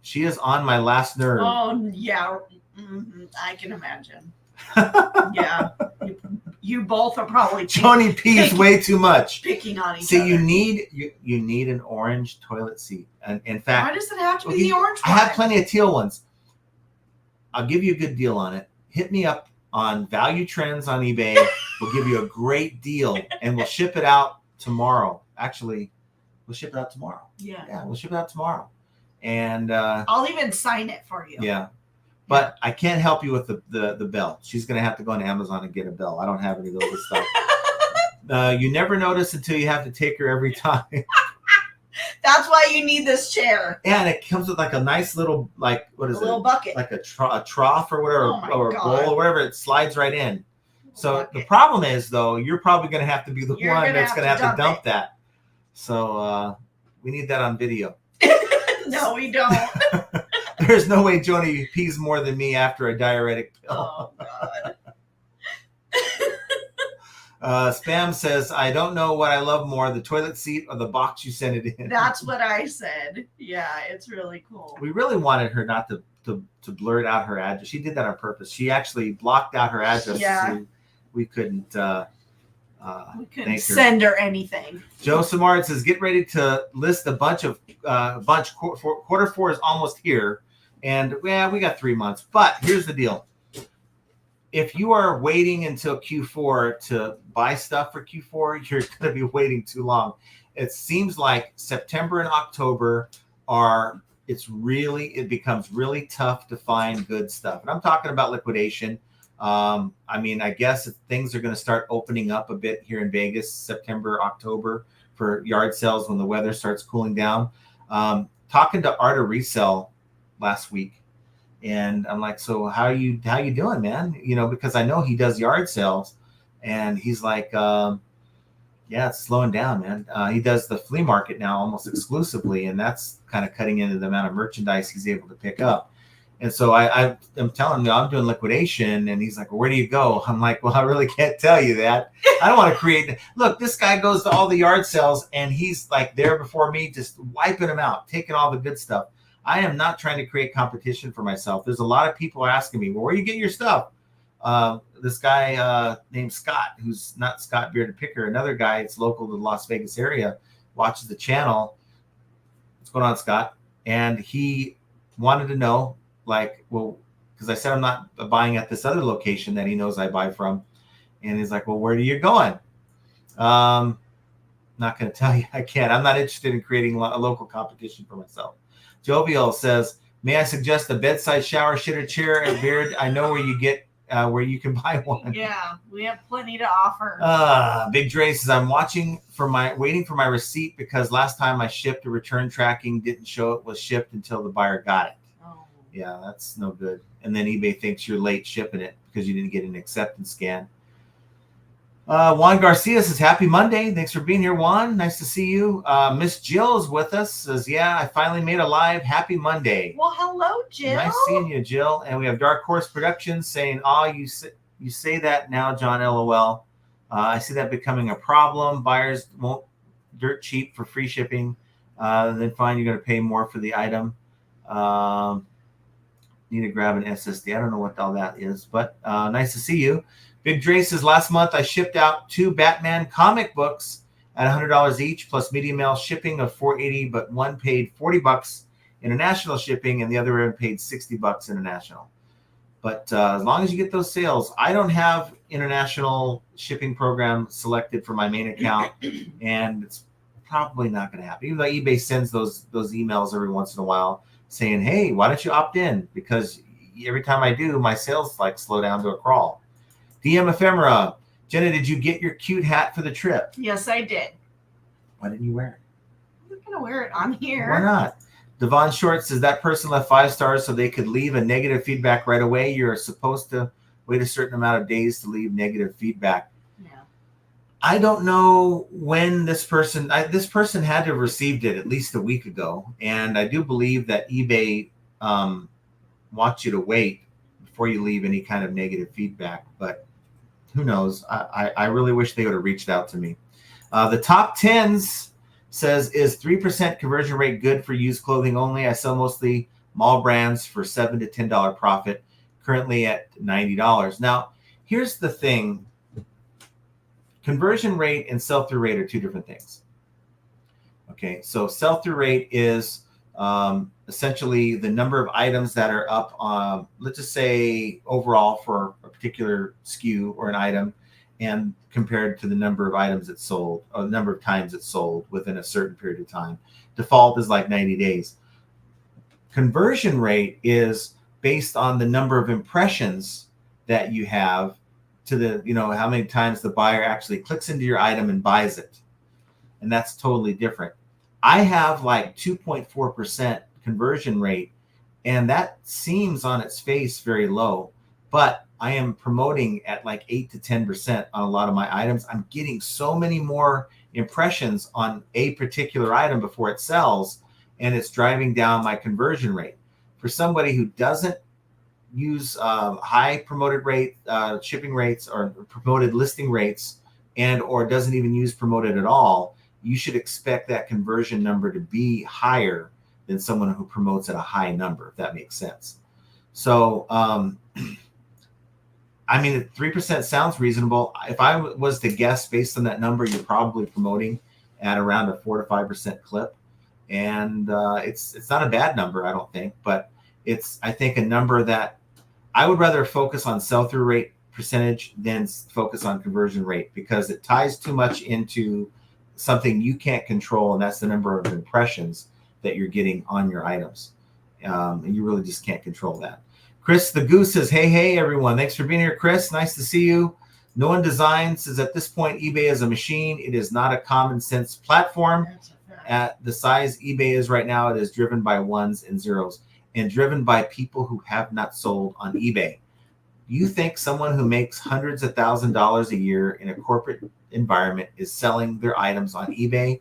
She is on my last nerve. Oh, yeah. Mm-hmm. I can imagine. Yeah. You both are probably Joni pees way too much. Picking on each other. See, you need an orange toilet seat. And in fact, why does it have to be the orange one? I have plenty of teal ones. I'll give you a good deal on it. Hit me up on Value Trends on eBay. We'll give you a great deal, and we'll ship it out tomorrow. Actually, we'll ship it out tomorrow. Yeah, we'll ship it out tomorrow. And I'll even sign it for you. Yeah. But I can't help you with the bell. She's going to have to go on Amazon and get a bell. I don't have any of those stuff. You never notice until you have to take her every time. That's why you need this chair. And it comes with like a nice little, like, what is it? A little bucket. Like a trough or whatever, Oh my or a God. bowl or whatever. It slides right in. So Bucket. the problem is, though, you're probably going to have to be the You're one gonna that's going to have to dump it. that. So we need that on video. No, we don't. There's no way Joni pees more than me after a diuretic pill. Oh, God. Spam says, I don't know what I love more, the toilet seat or the box you sent it in. That's what I said. Yeah, it's really cool. We really wanted her not to blurt out her address. She did that on purpose. She actually blocked out her address. Yeah. So we couldn't Send her anything. Joe Samard says, get ready to list a bunch. Quarter four is almost here. And yeah, we got 3 months. But here's the deal. If you are waiting until Q4 to buy stuff for Q4, you're going to be waiting too long. It seems like September and October it becomes really tough to find good stuff. And I'm talking about liquidation. I mean, I guess things are going to start opening up a bit here in Vegas, September, October, for yard sales when the weather starts cooling down. Talking to Art of Resell last week. And I'm like, so how you doing, man? You know, because I know he does yard sales, and he's like, yeah, it's slowing down, man. He does the flea market now almost exclusively, and that's kind of cutting into the amount of merchandise he's able to pick up. And so I'm telling him I'm doing liquidation, and he's like, well, where do you go? I'm like, well, I really can't tell you that. I don't want to create. Look, this guy goes to all the yard sales, and he's like there before me, just wiping them out, taking all the good stuff. I am not trying to create competition for myself. There's a lot of people asking me, well, where do you get your stuff? This guy named Scott, who's not Scott Bearded Picker, another guy, it's local to the Las Vegas area, watches the channel. What's going on, Scott? And he wanted to know, like, well, because I said I'm not buying at this other location that he knows I buy from. And he's like, well, where are you going? Not going to tell you. I can't. I'm not interested in creating a local competition for myself. Jovial says, may I suggest a bedside shower shitter chair at Beard? I know where you get where you can buy one. Yeah, we have plenty to offer. Big Dre says, I'm waiting for my receipt because last time I shipped a return tracking didn't show it was shipped until the buyer got it. Oh. Yeah, that's no good. And then eBay thinks you're late shipping it because you didn't get an acceptance scan. Juan Garcia says, happy Monday. Thanks for being here, Juan. Nice to see you. Miss Jill is with us. Says, yeah, I finally made a live. Happy Monday. Well, hello, Jill. Nice seeing you, Jill. And we have Dark Horse Productions saying, you say that now, John, LOL. I see that becoming a problem. Buyers won't dirt cheap for free shipping. Then fine, you're going to pay more for the item. Need to grab an SSD. I don't know what all that is, but nice to see you. Big Dre says, last month I shipped out 2 Batman comic books at $100 each, plus medium mail shipping of $480, but one paid $40 international shipping, and the other one paid $60 international. But as long as you get those sales, I don't have international shipping program selected for my main account, and it's probably not going to happen. Even though eBay sends those emails every once in a while saying, hey, why don't you opt in? Because every time I do, my sales like slow down to a crawl. DM Ephemera. Jenna, did you get your cute hat for the trip? Yes, I did. Why didn't you wear it? I'm going to wear it on here. Why not? Devon Short says that person left 5 stars so they could leave a negative feedback right away. You're supposed to wait a certain amount of days to leave negative feedback. Yeah. I don't know when this person had to have received it at least a week ago. And I do believe that eBay wants you to wait before you leave any kind of negative feedback. But who knows? I really wish they would have reached out to me. The top 10s says, is 3% conversion rate good for used clothing only? I sell mostly mall brands for $7 to $10 profit, currently at $90. Now, here's the thing. Conversion rate and sell-through rate are 2 different things. Okay, so sell-through rate is essentially the number of items that are up, let's just say overall for a particular SKU or an item, and compared to the number of items it sold or the number of times it's sold within a certain period of time. Default is like 90 days. Conversion rate is based on the number of impressions that you have to the, how many times the buyer actually clicks into your item and buys it. And that's totally different. I have like 2.4% conversion rate, and that seems on its face very low, but I am promoting at like 8 to 10% on a lot of my items. I'm getting so many more impressions on a particular item before it sells, and it's driving down my conversion rate. For somebody who doesn't use high promoted rate shipping rates or promoted listing rates, and or doesn't even use promoted at all, you should expect that conversion number to be higher than someone who promotes at a high number, if that makes sense. So, I mean, 3% sounds reasonable. If I was to guess based on that number, you're probably promoting at around a 4 to 5% clip. And it's not a bad number, I don't think, but it's, I think, a number that I would rather focus on sell-through rate percentage than focus on conversion rate, because it ties too much into something you can't control, and that's the number of impressions that you're getting on your items. And you really just can't control that. Chris the Goose says, hey, everyone. Thanks for being here, Chris. Nice to see you. No One Design says, at this point, eBay is a machine. It is not a common sense platform. At the size eBay is right now, it is driven by ones and zeros and driven by people who have not sold on eBay. You think someone who makes hundreds of $1,000s a year in a corporate environment is selling their items on eBay?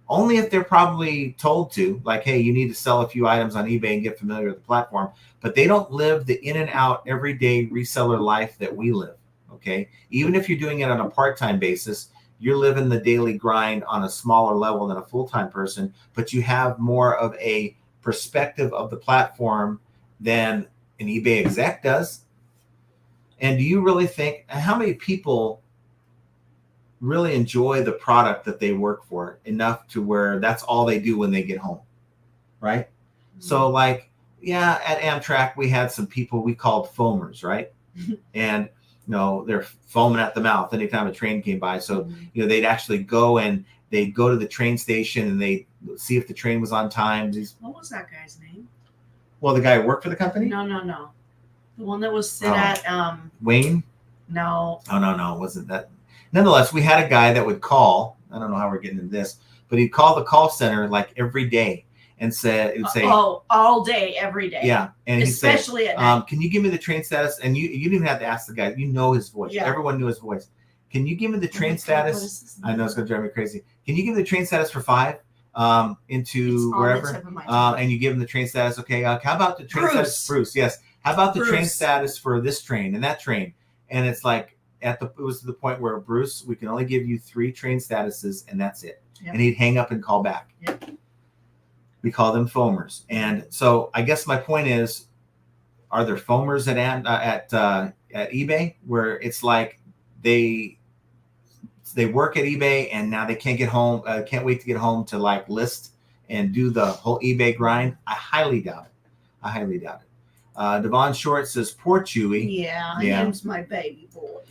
Only if they're probably told to, like, hey, you need to sell a few items on eBay and get familiar with the platform. But they don't live the in and out everyday reseller life that we live, okay? Even if you're doing it on a part-time basis, you're living the daily grind on a smaller level than a full-time person, but you have more of a perspective of the platform than an eBay exec does. And do you really think, how many people really enjoy the product that they work for enough to where that's all they do when they get home, right? Mm-hmm. So like, yeah, at Amtrak, we had some people we called foamers, right? And, they're foaming at the mouth anytime a train came by. So, they'd actually go and they'd go to the train station and they'd see if the train was on time. What was that guy's name? Well, the guy who worked for the company? No. The one that was sit at Wayne? No. Oh, no, wasn't that? Nonetheless, we had a guy that would call. I don't know how we're getting into this, but he'd call the call center like every day and say, all day, every day. Yeah. And especially at night. Can you give me the train status? And you didn't even have to ask the guy. You know his voice. Yeah. Everyone knew his voice. Can you give me the train status? I know it's going to drive me crazy. Can you give me the train status for 5 into wherever? And you give him the train status. Okay. How about the train status? Bruce. Yes. How about the train status for this train and that train? And it's like, it was to the point where, Bruce, we can only give you 3 train statuses and that's it. Yep. And he'd hang up and call back. Yep. We call them foamers. And so I guess my point is, are there foamers at eBay where it's like they work at eBay and now they can't get home, can't wait to get home to like list and do the whole eBay grind? I highly doubt it. Devon Short says, poor Chewy. Yeah, him's my baby boy.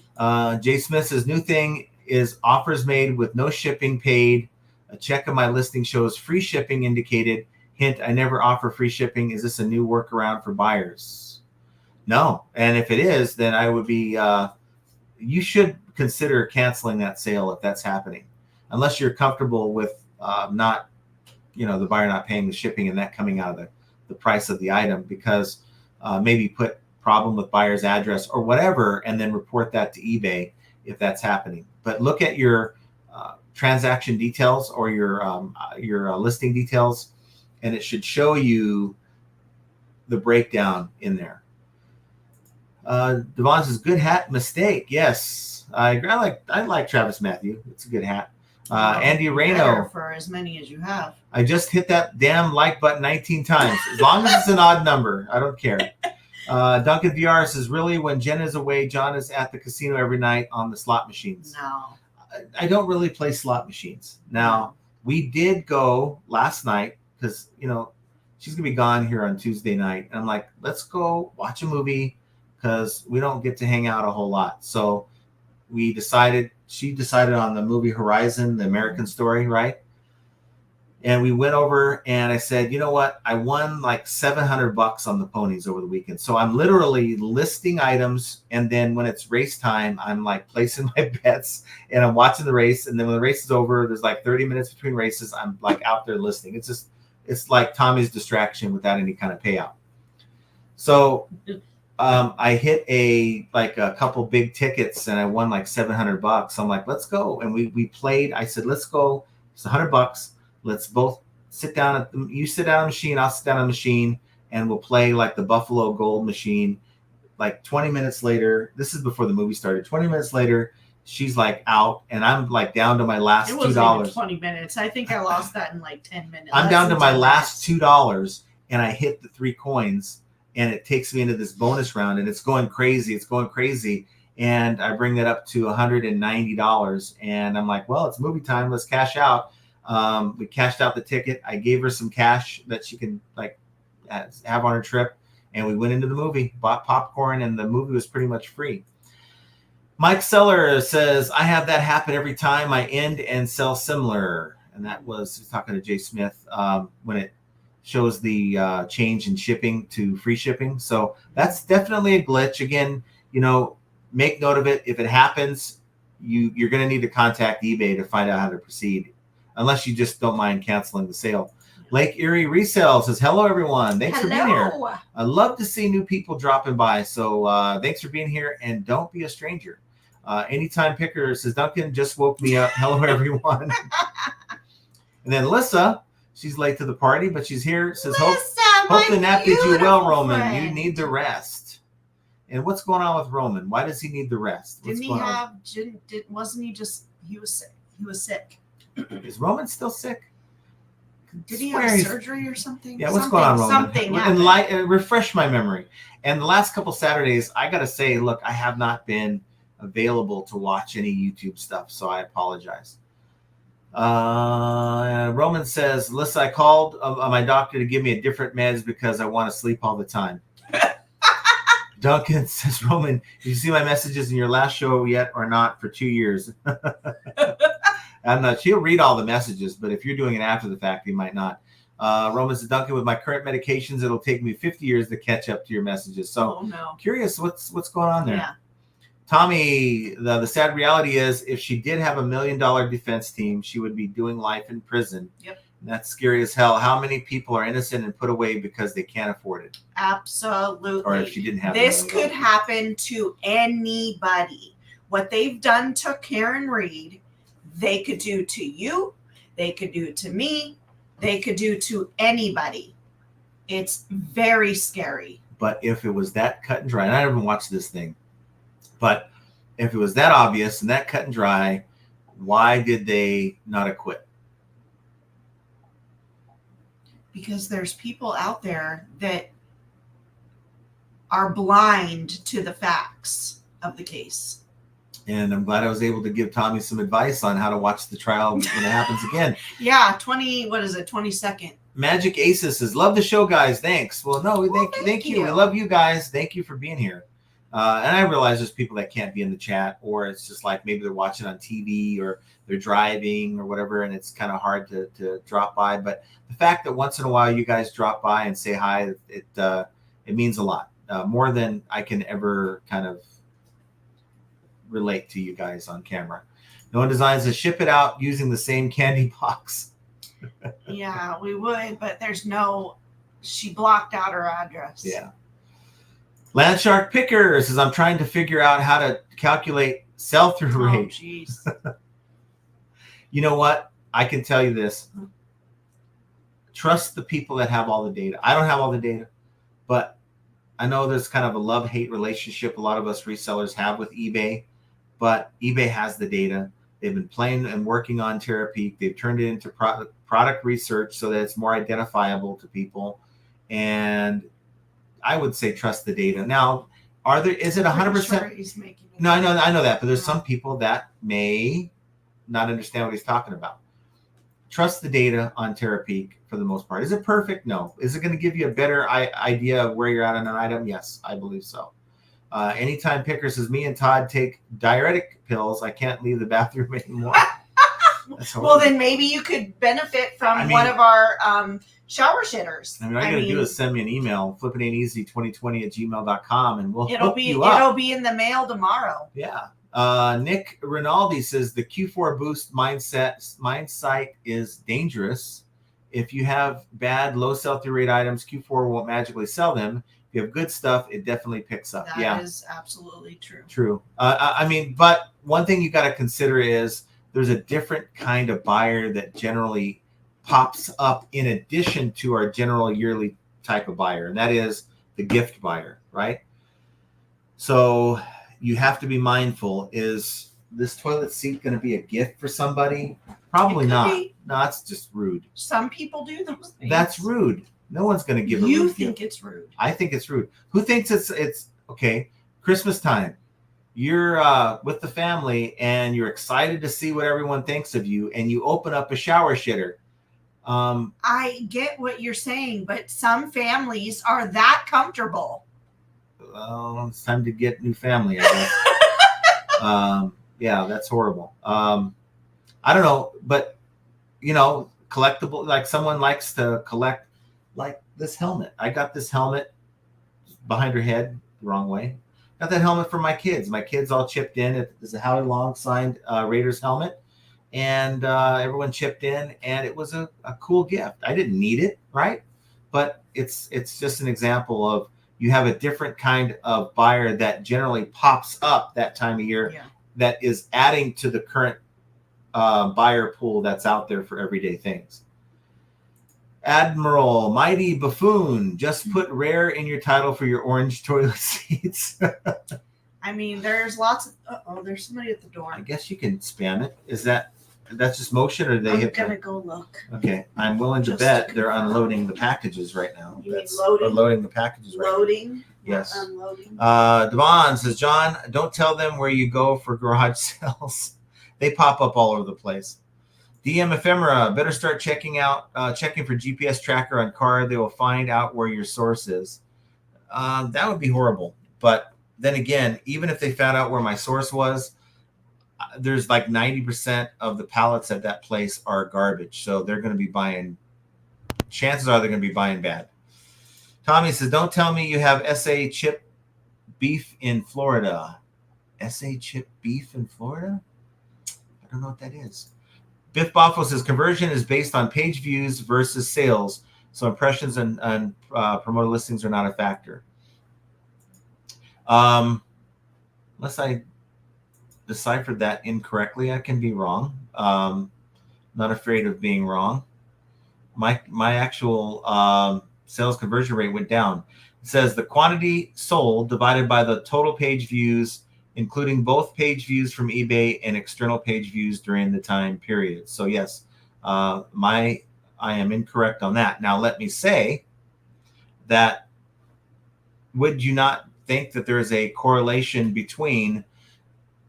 Jay Smith says, new thing is offers made with no shipping paid. A check of my listing shows free shipping indicated. Hint, I never offer free shipping. Is this a new workaround for buyers? No. And if it is, then I would be, you should consider canceling that sale if that's happening. Unless you're comfortable with not, the buyer not paying the shipping and that coming out of the price of the item, because maybe put problem with buyer's address or whatever, and then report that to eBay if that's happening. But look at your transaction details or your listing details, and it should show you the breakdown in there. Devon says, good hat mistake. Yes, I like Travis Matthew. It's a good hat. Andy Reno, for as many as you have. I just hit that damn like button 19 times. As long as it's an odd number, I don't care. Duncan VR says, really, when Jen is away, John is at the casino every night on the slot machines. No. I don't really play slot machines. Now, we did go last night because, she's going to be gone here on Tuesday night. And I'm like, let's go watch a movie because we don't get to hang out a whole lot. So she decided on the movie Horizon, the American Story, right? And we went over and I said, you know what? I won like $700 on the ponies over the weekend. So I'm literally listing items. And then when it's race time, I'm like placing my bets and I'm watching the race. And then when the race is over, there's like 30 minutes between races. I'm like out there listing. It's like Tommy's distraction without any kind of payout. So I hit a couple big tickets and I won like $700. I'm like, let's go. And we played. I said, let's go. It's $100. Let's both sit down you sit down on a machine, I'll sit down on a machine, and we'll play like the Buffalo Gold machine. Like 20 minutes later, this is before the movie started. 20 minutes later, she's like out, and I'm like down to my last $2. It wasn't even 20 minutes. I think I lost that in like 10 minutes. I'm down to my last $2, and I hit the 3 coins, and it takes me into this bonus round, and it's going crazy. It's going crazy. And I bring that up to $190, and I'm like, well, it's movie time. Let's cash out. We cashed out the ticket. I gave her some cash that she can like have on her trip, and we went into the movie, bought popcorn, and the movie was pretty much free. Mike Seller says, I have that happen every time I end and sell similar. And that was talking to Jay Smith when it shows the change in shipping to free shipping. So that's definitely a glitch. Again, make note of it. If it happens, you're going to need to contact eBay to find out how to proceed. Unless you just don't mind canceling the sale. Lake Erie Resale says, hello, everyone. Thanks for being here. I love to see new people dropping by. So thanks for being here, and don't be a stranger. Anytime Picker says, Duncan just woke me up. Hello, everyone. And then Lissa, she's late to the party, but she's here. Says, hope the nap did you well, Roman. Friend. You need the rest. And what's going on with Roman? Why does he need the rest? Wasn't he just, he was sick. He was sick. Is Roman still sick? Did he have surgery or something? Yeah, what's going on, Roman? Something and refresh my memory. And the last couple Saturdays, I got to say, look, I have not been available to watch any YouTube stuff, so I apologize. Roman says, Lissa, I called my doctor to give me a different meds because I want to sleep all the time. Duncan says, Roman, did you see my messages in your last show yet or not for 2 years? She'll read all the messages, but if you're doing it after the fact, you might not. Roman says, Duncan, with my current medications, it'll take me 50 years to catch up to your messages. So curious what's going on there. Yeah. Tommy, the sad reality is if she did have $1 million defense team, she would be doing life in prison. Yep. And that's scary as hell. How many people are innocent and put away because they can't afford it? Absolutely. Or if she didn't have this could happen to anybody. What they've done to Karen Reed, they could do to you, they could do to me, they could do to anybody. It's very scary. But if it was that cut and dry, and I haven't watched this thing, but if it was that obvious and that cut and dry, why did they not acquit? Because there's people out there that are blind to the facts of the case. And I'm glad I was able to give Tommy some advice on how to watch the trial when it happens again. Yeah, 22nd. Magic Aces says, love the show, guys. Thanks. Well, no, thank you. We love you guys. Thank you for being here. And I realize there's people that can't be in the chat, or it's just like maybe they're watching on TV or they're driving or whatever, and it's kind of hard to drop by. But the fact that once in a while you guys drop by and say hi, it means a lot, more than I can ever kind of relate to you guys on camera. No one designs to ship it out using the same candy box. Yeah, we would, but she blocked out her address. Yeah. Landshark Picker says, I'm trying to figure out how to calculate sell-through rate. Jeez. You know what? I can tell you this. Trust the people that have all the data. I don't have all the data, but I know there's kind of a love-hate relationship a lot of us resellers have with eBay, but eBay has the data. They've been playing and working on Terapeak. They've turned it into product research so that it's more identifiable to people. And I would say trust the data. Now, is it 100%? He's making it. No, I know that, but there's some people that may not understand what he's talking about. Trust the data on Terapeak for the most part. Is it perfect? No. Is it going to give you a better idea of where you're at on an item? Yes, I believe so. Anytime Picker says, me and Todd take diuretic pills, I can't leave the bathroom anymore. That's Well, horrible. then maybe you could benefit from I mean- one of our shower shitters. I mean, all you gotta do is send me an email, flippitainteasy2020@gmail.com, and we'll It'll hook be you up. it'll be in the mail tomorrow. Yeah. Nick Rinaldi says the Q4 boost mindset is dangerous. If you have bad, low sell-through rate items, Q4 won't magically sell them. If you have good stuff, it definitely picks up. That is absolutely true. True. I mean, but one thing you got to consider is there's a different kind of buyer that generally pops up in addition to our general yearly type of buyer, and that is the gift buyer, right? So you have to be mindful. Is this toilet seat going to be a gift for somebody? Probably not. Be. No, that's just rude. Some people do those things. That's rude. No one's going to give a You rude think gift. it's rude. I think it's rude. Who thinks it's okay? Christmas time. You're with the family and you're excited to see what everyone thinks of you, and you open up a shower shitter. I get what you're saying, but some families are that comfortable. Well, it's time to get new family, I guess. Yeah, that's horrible. I don't know, but collectible, like someone likes to collect like this helmet. I got this helmet behind her head the wrong way. Got that helmet for my kids. My kids all chipped in. It's a Howie Long signed Raiders helmet. And everyone chipped in, and it was a cool gift. I didn't need it, right? But it's just an example of you have a different kind of buyer that generally pops up that time of year that is adding to the current buyer pool that's out there for everyday things. Admiral Mighty Buffoon, just put rare in your title for your orange toilet seats. I mean, there's lots of... there's somebody at the door. I guess you can spam it. That's just motion, or I'm gonna go look. Okay, I'm willing to bet they're unloading the packages right now. You mean loading? They're loading the packages right now. Loading? Yes. Unloading. Devon says, John, don't tell them where you go for garage sales. They pop up all over the place. DM Ephemera, better start checking for GPS tracker on car. They will find out where your source is. That would be horrible. But then again, even if they found out where my source was, there's like 90% of the pallets at that place are garbage. So they're going to be buying, chances are they're going to be buying bad. Tommy says, don't tell me you have SA chip beef in Florida. SA chip beef in Florida? I don't know what that is. Biff Boffo says, conversion is based on page views versus sales. So impressions and promoted listings are not a factor. Unless I deciphered that incorrectly, I can be wrong. Not afraid of being wrong. My actual sales conversion rate went down. It says the quantity sold divided by the total page views, including both page views from eBay and external page views during the time period. So yes, I am incorrect on that. Now let me say that, would you not think that there is a correlation between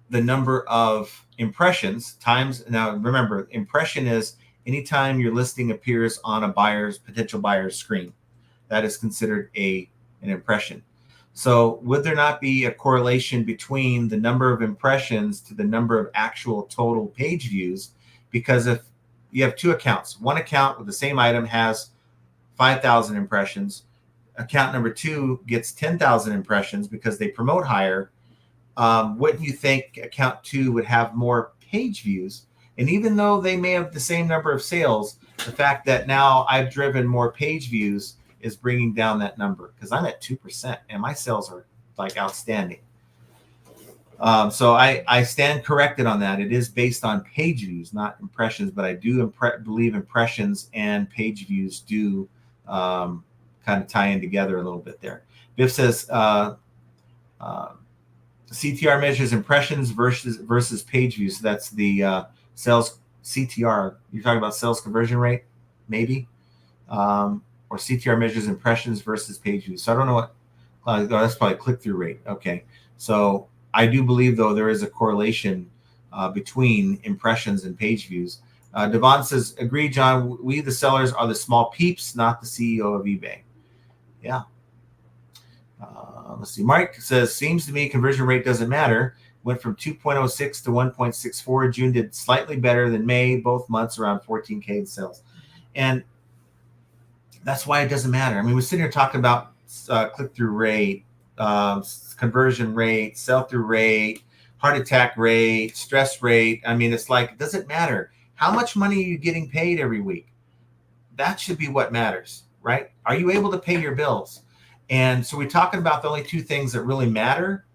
the number of impressions times, now remember, impression is anytime your listing appears on a potential buyer's screen, that is considered an impression. So would there not be a correlation between the number of impressions to the number of actual total page views? Because if you have two accounts, one account with the same item has 5,000 impressions, account number 2 gets 10,000 impressions because they promote higher, wouldn't you think account 2 would have more page views? And even though they may have the same number of sales, the fact that now I've driven more page views is bringing down that number, because I'm at 2% and my sales are like outstanding. So I stand corrected on that. It is based on page views, not impressions, but I do believe impressions and page views do kind of tie in together a little bit there. Biff says CTR measures impressions versus page views. So that's the sales CTR. You're talking about sales conversion rate, maybe? Or CTR measures impressions versus page views. So I don't know what, that's probably click-through rate. Okay. So I do believe, though, there is a correlation between impressions and page views. Devon says, agree, John, we, the sellers, are the small peeps, not the CEO of eBay. Yeah. Let's see. Mike says, seems to me conversion rate doesn't matter. went from 2.06 to 1.64. June did slightly better than May, both months around 14K in sales. And that's why it doesn't matter. I mean, we're sitting here talking about click-through rate, conversion rate, sell-through rate, heart attack rate, stress rate. I mean, it's like, it doesn't matter. How much money are you getting paid every week? That should be what matters, right? Are you able to pay your bills? And so we're talking about the only two things that really matter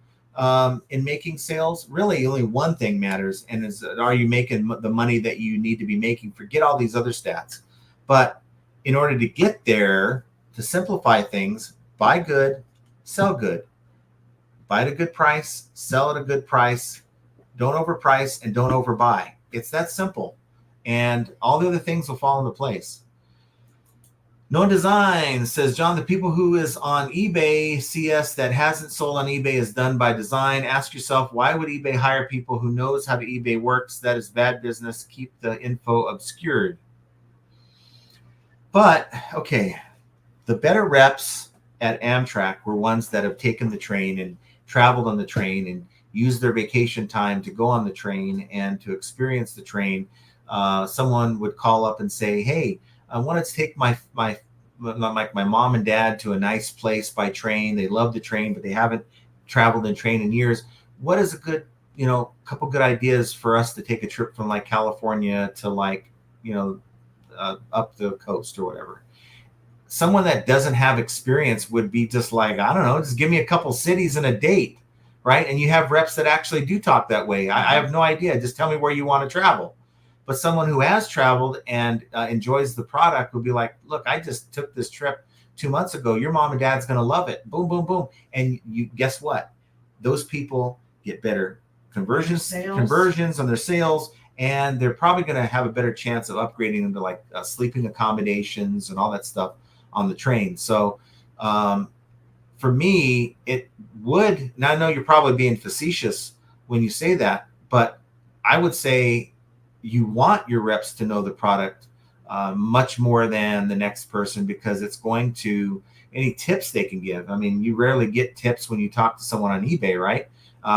in making sales. Really, only one thing matters, and is, are you making the money that you need to be making? Forget all these other stats. But in order to get there, to simplify things, buy good, sell good. Buy at a good price, sell at a good price. Don't overprice and don't overbuy. It's that simple. And all the other things will fall into place. No Design says, John, the people who is on eBay CS that hasn't sold on eBay is done by design. Ask yourself, why would eBay hire people who knows how to eBay works? That is bad business. Keep the info obscured. But, okay, the better reps at Amtrak were ones that have taken the train and traveled on the train and used their vacation time to go on the train and to experience the train. Someone would call up and say, hey, I wanted to take my mom and dad to a nice place by train. They love the train, but they haven't traveled in train in years. What is a good, couple good ideas for us to take a trip from like California to like, up the coast or whatever? Someone that doesn't have experience would be just like, I don't know, just give me a couple cities and a date, right? And you have reps that actually do talk that way. I have no idea. Just tell me where you want to travel. But someone who has traveled and enjoys the product would be like, look, I just took this trip 2 months ago. Your mom and dad's going to love it. Boom, boom, boom. And you guess what? Those people get better conversions on their sales, and they're probably going to have a better chance of upgrading them to like sleeping accommodations and all that stuff on the train. So for me, it would, now I know you're probably being facetious when you say that, but I would say you want your reps to know the product much more than the next person, because it's going to, any tips they can give. I mean, you rarely get tips when you talk to someone on eBay, right?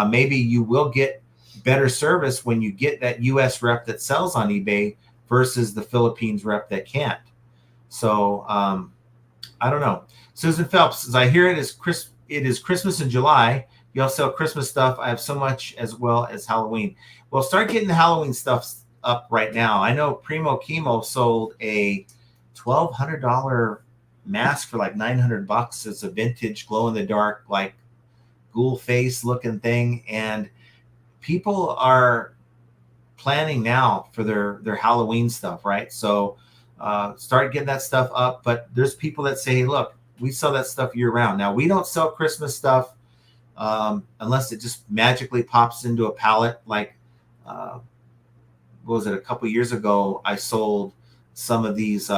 Maybe you will get better service when you get that US rep that sells on eBay versus the Philippines rep that can't. So I don't know. Susan Phelps says, I hear it is Christmas in July. You all sell Christmas stuff. I have so much as well as Halloween. Well, start getting the Halloween stuff up right now. I know Primo Chemo sold a $1,200 mask for like $900. It's a vintage glow in the dark, like ghoul face looking thing. And people are planning now for their Halloween stuff, right? So start getting that stuff up. But there's people that say, hey, look, we sell that stuff year round. Now, we don't sell Christmas stuff unless it just magically pops into a pallet. Like, what was it, a couple years ago, I sold some of these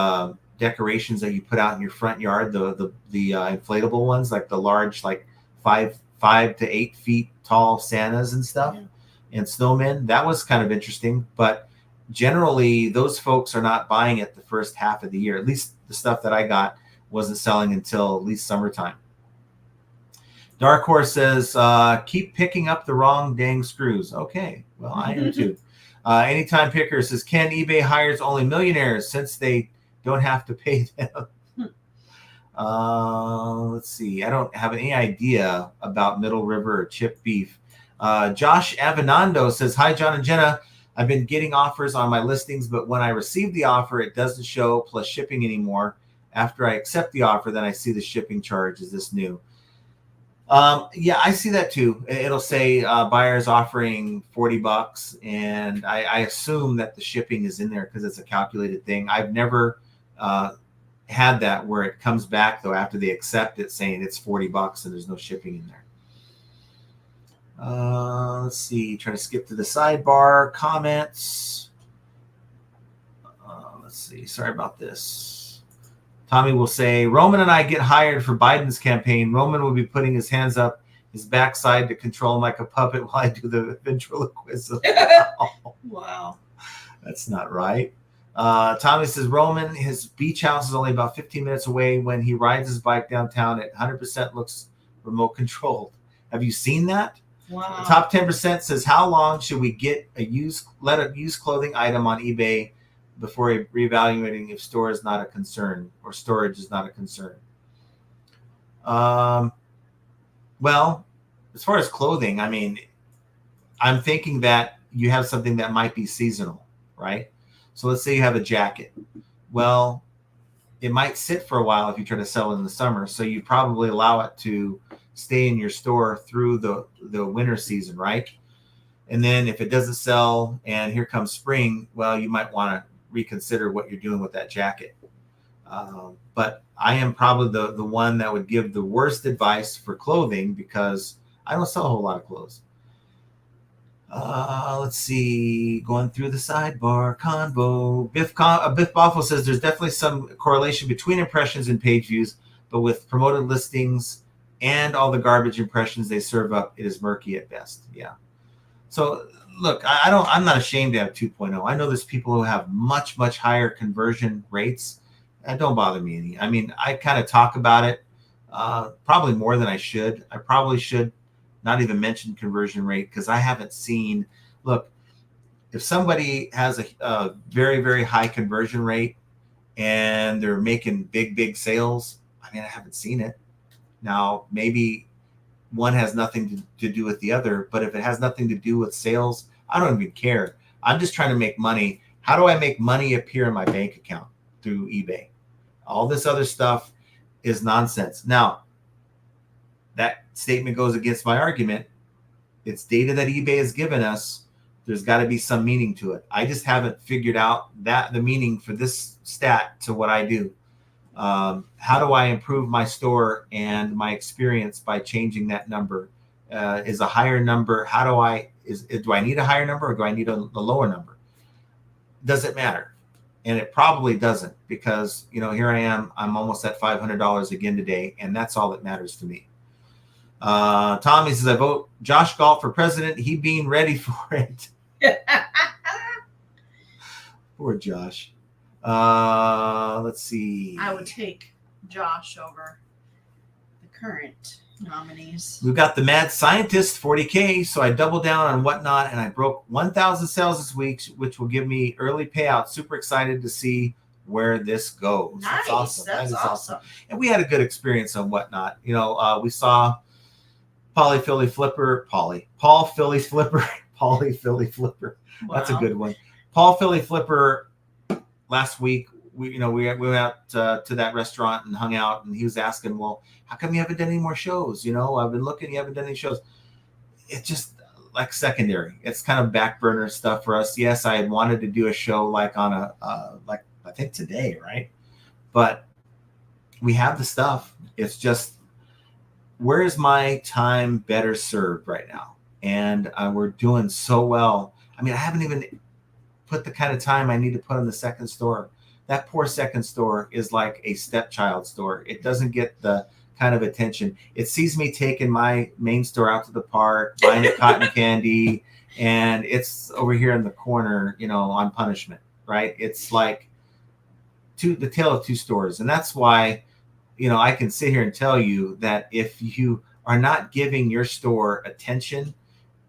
decorations that you put out in your front yard, the inflatable ones, like the large, like 5 to 8 feet tall Santas and stuff, and snowmen. That was kind of interesting, but generally those folks are not buying it the first half of the year. At least the stuff that I got wasn't selling until at least summertime. Dark Horse says, keep picking up the wrong dang screws. Okay, well, I am too. Anytime Picker says, Ken, eBay hires only millionaires since they don't have to pay them. Let's see. I don't have any idea about Middle River or Chip Beef. Josh Avenando says, hi, John and Jenna. I've been getting offers on my listings, but when I receive the offer, it doesn't show plus shipping anymore. After I accept the offer, then I see the shipping charge. Is this new? Yeah, I see that too. It'll say buyers offering $40, and I assume that the shipping is in there because it's a calculated thing. I've never had that where it comes back though after they accept it saying it's $40 and there's no shipping in there. Let's see, trying to skip to the sidebar comments. Let's see, sorry about this. Tommy will say, Roman and I get hired for Biden's campaign. Roman will be putting his hands up his backside to control him like a puppet while I do the ventriloquism. Wow. That's not right. Tommy says, Roman, his beach house is only about 15 minutes away. When he rides his bike downtown, it 100% looks remote controlled. Have you seen that? Wow. The top 10% says, how long should we let a used clothing item on eBay before reevaluating if store is not a concern or storage is not a concern? Well, as far as clothing, I mean, I'm thinking that you have something that might be seasonal, right? So let's say you have a jacket. Well, it might sit for a while if you try to sell it in the summer. So you probably allow it to stay in your store through the winter season, right? And then if it doesn't sell and here comes spring, well, you might want to reconsider what you're doing with that jacket. But I am probably the one that would give the worst advice for clothing because I don't sell a whole lot of clothes. Let's see. Going through the sidebar convo. Biff Boffo says there's definitely some correlation between impressions and page views, but with promoted listings and all the garbage impressions they serve up, it is murky at best. Yeah. So look, I'm not ashamed to have 2.0. I know there's people who have much, much higher conversion rates. That don't bother me any. I mean, I kind of talk about it probably more than I should. I probably should not even mention conversion rate because I haven't seen. Look, if somebody has a very, very high conversion rate and they're making big sales, I mean, I haven't seen it. Now, maybe one has nothing to do with the other, but if it has nothing to do with sales, I don't even care. I'm just trying to make money. How do I make money appear in my bank account through eBay? All this other stuff is nonsense. Now, that statement goes against my argument. It's data that eBay has given us. There's got to be some meaning to it. I just haven't figured out the meaning for this stat to what I do. How do I improve my store and my experience by changing that number? Is a higher number? Do I need a higher number or do I need a lower number? Does it matter? And it probably doesn't because, here I am. I'm almost at $500 again today, and that's all that matters to me. Tommy says, I vote Josh Galt for president. He being ready for it. Poor Josh. Let's see. I would take Josh over the current nominees. We've got the Mad Scientist, 40K. So I doubled down on Whatnot and I broke 1,000 sales this week, which will give me early payout. Super excited to see where this goes. Nice. That's awesome. That's awesome. And we had a good experience on Whatnot. We saw Paul Philly Flipper. Wow. That's a good one. Paul Philly Flipper. Last week, we went out to that restaurant and hung out, and he was asking, well, how come you haven't done any more shows? I've been looking, you haven't done any shows. It's just like secondary. It's kind of back burner stuff for us. Yes, I had wanted to do a show like on I think today, right? But we have the stuff. It's just, where is my time better served right now? And we're doing so well. I mean, I haven't even put the kind of time I need to put on the second store. That poor second store is like a stepchild store. It doesn't get the kind of attention. It sees me taking my main store out to the park, buying a cotton candy, and it's over here in the corner, on punishment, right? It's like the tale of two stores. And that's why, I can sit here and tell you that if you are not giving your store attention,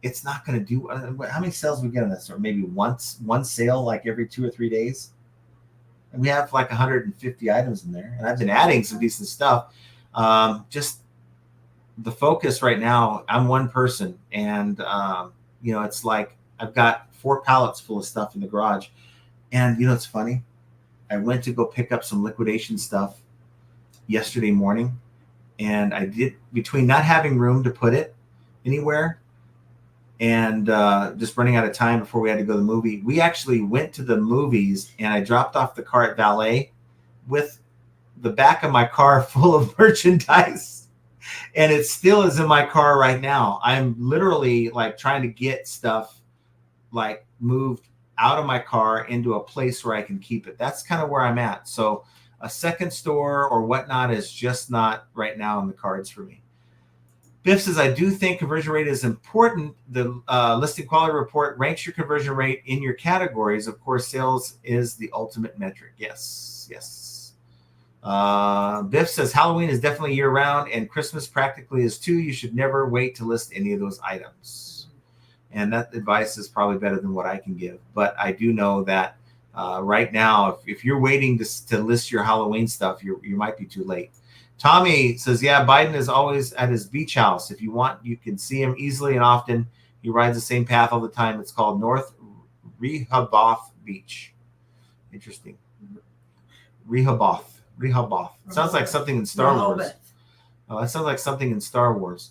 it's not going to do. How many sales we get in that store? Maybe one sale like every 2 or 3 days. And we have like 150 items in there. And I've been adding some decent stuff. Just the focus right now, I'm one person. And, it's like I've got 4 pallets full of stuff in the garage. And, it's funny. I went to go pick up some liquidation stuff yesterday morning. And I did, between not having room to put it anywhere and just running out of time before we had to go to the movie, we actually went to the movies and I dropped off the car at valet with the back of my car full of merchandise. And it still is in my car right now. I'm literally like trying to get stuff like moved out of my car into a place where I can keep it. That's kind of where I'm at. So a second store or Whatnot is just not right now in the cards for me. Biff says, I do think conversion rate is important. The listing quality report ranks your conversion rate in your categories. Of course, sales is the ultimate metric. Yes. Biff says Halloween is definitely year round and Christmas practically is too. You should never wait to list any of those items. And that advice is probably better than what I can give. But I do know that right now, if you're waiting to list your Halloween stuff, you might be too late. Tommy says, yeah, Biden is always at his beach house. If you want, you can see him easily and often. He rides the same path all the time. It's called North Rehoboth Beach. Interesting. Rehoboth. Sounds like something in Star Wars. Oh, that sounds like something in Star Wars.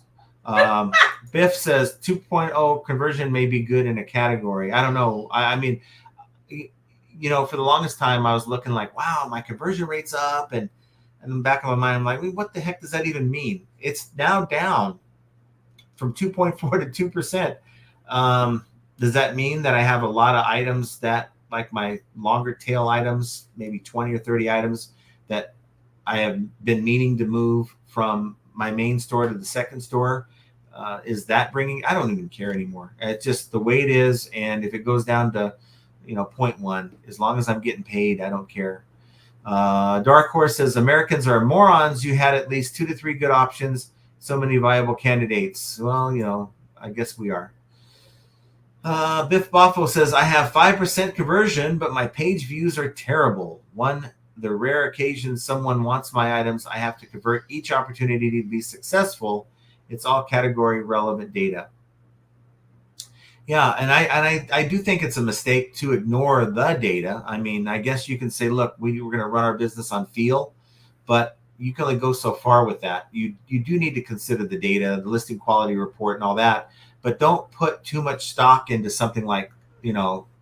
Biff says 2.0 conversion may be good in a category. I don't know. I mean, you know, for the longest time, I was looking like, wow, my conversion rate's up. And in the back of my mind, I'm like, what the heck does that even mean? It's now down from 2.4 to 2%. Does that mean that I have a lot of items that, like my longer tail items, maybe 20 or 30 items that I have been meaning to move from my main store to the second store? Is that bringing? I don't even care anymore. It's just the way it is. And if it goes down to, 0.1, as long as I'm getting paid, I don't care. Dark Horse says Americans are morons. You had at least 2 to 3 good options. So many viable candidates. Well, I guess we are. Biff Boffo says, I have 5% conversion, but my page views are terrible. The rare occasion someone wants my items, I have to convert each opportunity to be successful. It's all category relevant data. Yeah, and I do think it's a mistake to ignore the data. I mean, I guess you can say, look, we're going to run our business on feel, but you can only go so far with that. You do need to consider the data, the listing quality report and all that, but don't put too much stock into something like,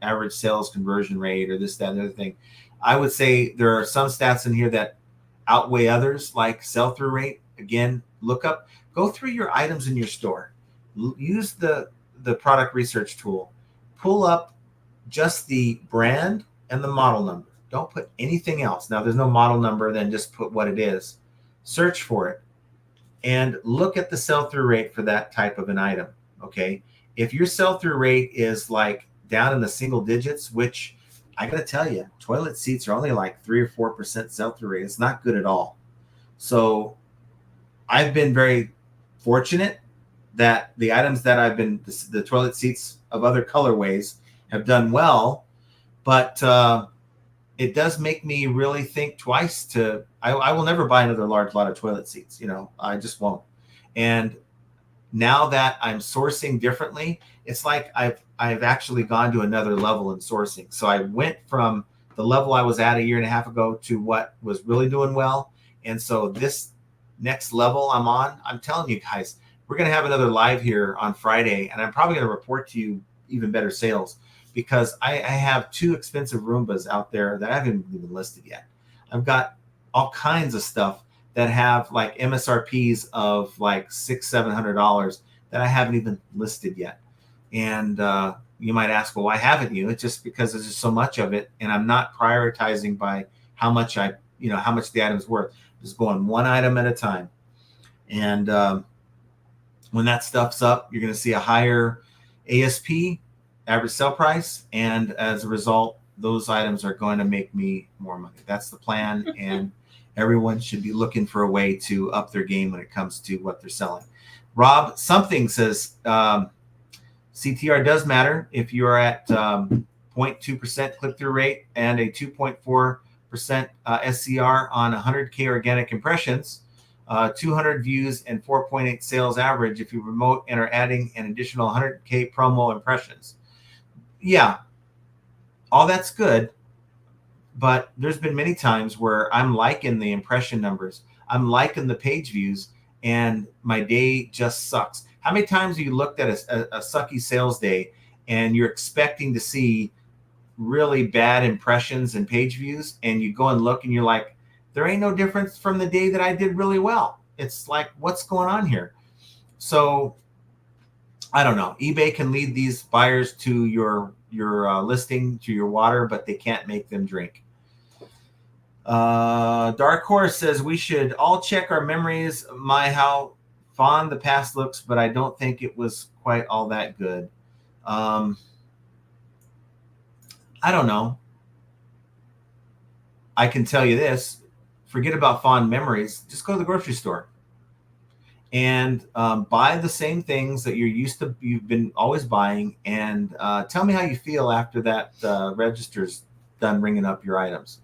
average sales conversion rate or this, that, and the other thing. I would say there are some stats in here that outweigh others, like sell-through rate. Again, go through your items in your store. Use the product research tool. Pull up just the brand and the model number. Don't put anything else. Now, there's no model number, then just put what it is. Search for it and look at the sell-through rate for that type of an item, okay? If your sell-through rate is like down in the single digits, which I got to tell you, toilet seats are only like 3 or 4% sell-through rate. It's not good at all. So I've been very fortunate that the items that the toilet seats of other colorways have done well, but it does make me really think twice I will never buy another large lot of toilet seats. I just won't. And now that I'm sourcing differently, it's like I've actually gone to another level in sourcing. So I went from the level I was at a year and a half ago to what was really doing well. And so this next level I'm on, I'm telling you guys, we're going to have another live here on Friday, and I'm probably going to report to you even better sales because I have 2 expensive Roombas out there that I haven't even listed yet. I've got all kinds of stuff that have like MSRPs of like $600-700 that I haven't even listed yet. And you might ask, well, why haven't you? It's just because there's just so much of it, and I'm not prioritizing by how much how much the item's worth. Just going one item at a time. And when that stuff's up, you're going to see a higher ASP, average sell price, and as a result, those items are going to make me more money. That's the plan, and everyone should be looking for a way to up their game when it comes to what they're selling. Rob something says CTR does matter if you're at 0.2% click-through rate and a 2.4% SCR on 100K organic impressions. 200 views and 4.8 sales average if you remote and are adding an additional 100K promo impressions. Yeah, all that's good, but there's been many times where I'm liking the impression numbers, I'm liking the page views, and my day just sucks. How many times have you looked at a sucky sales day and you're expecting to see really bad impressions and page views, and you go and look and you're like, there ain't no difference from the day that I did really well. It's like, what's going on here? So I don't know. eBay can lead these buyers to your listing, to your water, but they can't make them drink. Dark Horse says we should all check our memories. How fond the past looks, but I don't think it was quite all that good. I don't know. I can tell you this. forget about fond memories. Just go to the grocery store and buy the same things that you've been always buying, and tell me how you feel after that register's done ringing up your items.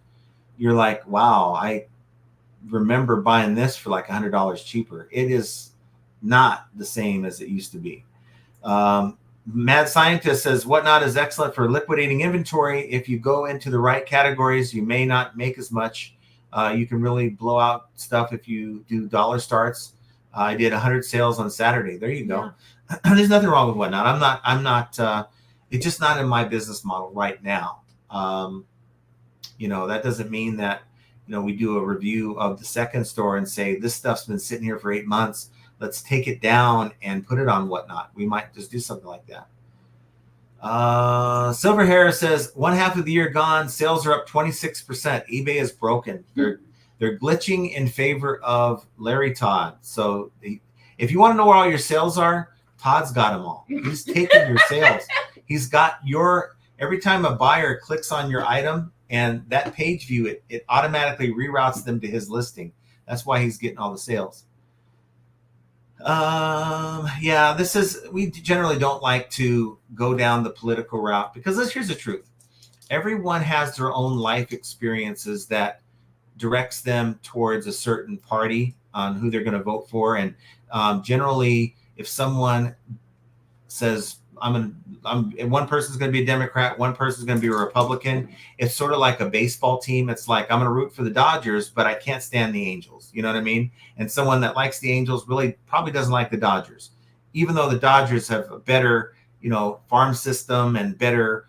You're like, wow, I remember buying this for like $100 cheaper. It is not the same as it used to be. Mad Scientist says, Whatnot is excellent for liquidating inventory. If you go into the right categories, you may not make as much. You can really blow out stuff if you do dollar starts. I did 100 sales on Saturday. There you go. Yeah. There's nothing wrong with Whatnot. I'm not, it's just not in my business model right now. That doesn't mean that, we do a review of the second store and say, this stuff's been sitting here for 8 months. Let's take it down and put it on Whatnot. We might just do something like that. Silver Hair says, 1/2 of the year gone. Sales are up 26%. eBay is broken. They're glitching in favor of Larry Todd. So if you want to know where all your sales are, Todd's got them all. He's taking your sales. He's got every time a buyer clicks on your item and that page view, it automatically reroutes them to his listing. That's why he's getting all the sales. We generally don't like to go down the political route because here's the truth. Everyone has their own life experiences that directs them towards a certain party on who they're going to vote for. And generally, if someone says, one person's going to be a Democrat, one person's going to be a Republican, it's sort of like a baseball team. It's like, I'm going to root for the Dodgers, but I can't stand the Angels. You know what I mean? And someone that likes the Angels really probably doesn't like the Dodgers, even though the Dodgers have a better, farm system and better,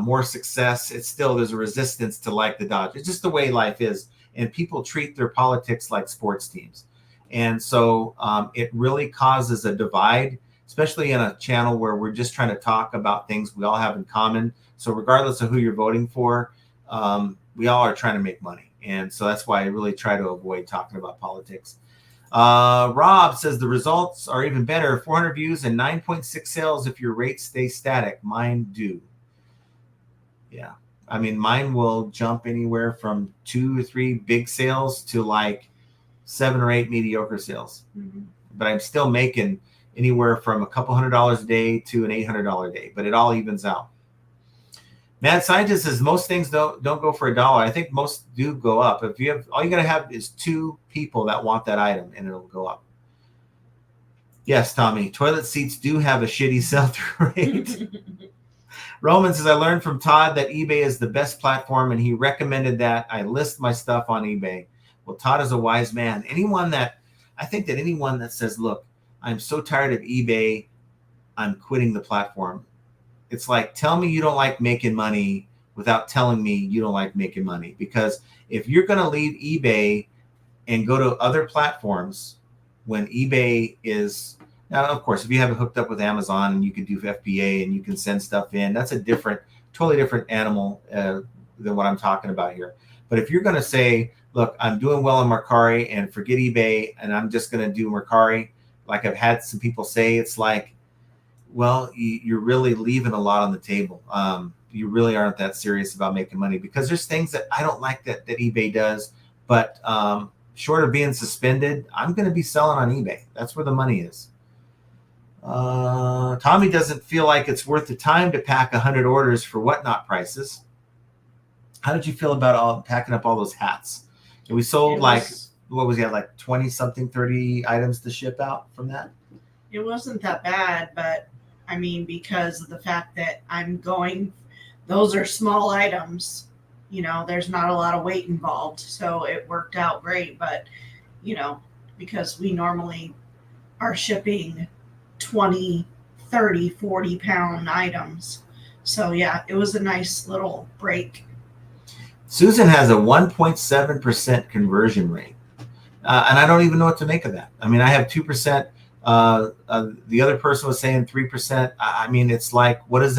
more success. It's still, there's a resistance to like the Dodgers. It's just the way life is. And people treat their politics like sports teams. And so it really causes a divide, especially in a channel where we're just trying to talk about things we all have in common. So regardless of who you're voting for, we all are trying to make money. And so that's why I really try to avoid talking about politics. Rob says the results are even better. 400 views and 9.6 sales if your rates stay static. Mine do. Yeah. I mean, mine will jump anywhere from 2 or 3 big sales to like 7 or 8 mediocre sales. Mm-hmm. But I'm still making anywhere from a couple $100 a day to an $800 a day, but it all evens out. Mad Scientist says most things don't go for $1. I think most do go up. If you have, all you gotta have is 2 people that want that item, and it'll go up. Yes, Tommy. Toilet seats do have a shitty sell-through rate. Roman says, I learned from Todd that eBay is the best platform, and he recommended that I list my stuff on eBay. Well, Todd is a wise man. I think that anyone that says, look, I'm so tired of eBay, I'm quitting the platform. It's like, tell me you don't like making money without telling me you don't like making money. Because if you're going to leave eBay and go to other platforms when eBay is, now, of course, if you have it hooked up with Amazon and you can do FBA and you can send stuff in, that's a totally different animal than what I'm talking about here. But if you're going to say, look, I'm doing well on Mercari and forget eBay and I'm just going to do Mercari, like I've had some people say, it's like, well, you're really leaving a lot on the table. You really aren't that serious about making money because there's things that I don't like that eBay does. But short of being suspended, I'm going to be selling on eBay. That's where the money is. Tommy doesn't feel like it's worth the time to pack 100 orders for Whatnot prices. How did you feel about packing up all those hats? And we sold like 20 something, 30 items to ship out from that? It wasn't that bad, but I mean, because of the fact that those are small items, there's not a lot of weight involved. So it worked out great. But, because we normally are shipping 20, 30, 40 pound items. So yeah, it was a nice little break. Susan has a 1.7% conversion rate. And I don't even know what to make of that. I mean, I have 2%. The other person was saying 3%. I mean, it's like, what does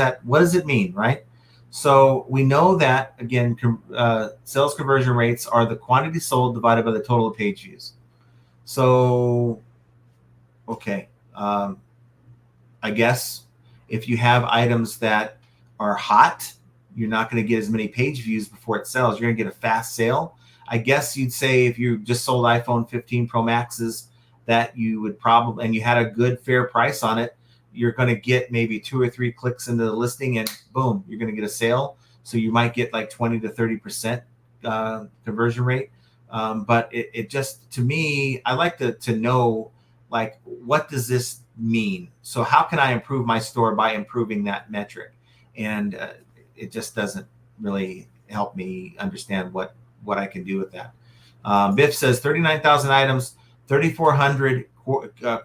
it mean, right? So we know that, again, sales conversion rates are the quantity sold divided by the total of page views. So, okay. I guess if you have items that are hot, you're not going to get as many page views before it sells. You're going to get a fast sale. I guess you'd say if you just sold iPhone 15 Pro Maxes that you would probably, and you had a good fair price on it, you're going to get maybe 2 or 3 clicks into the listing and boom, you're going to get a sale. So you might get like 20 to 30% conversion rate. But it just, to me, I like to know, like, what does this mean? So how can I improve my store by improving that metric? And it just doesn't really help me understand what I can do with that. Biff says 39,000 items, 3,400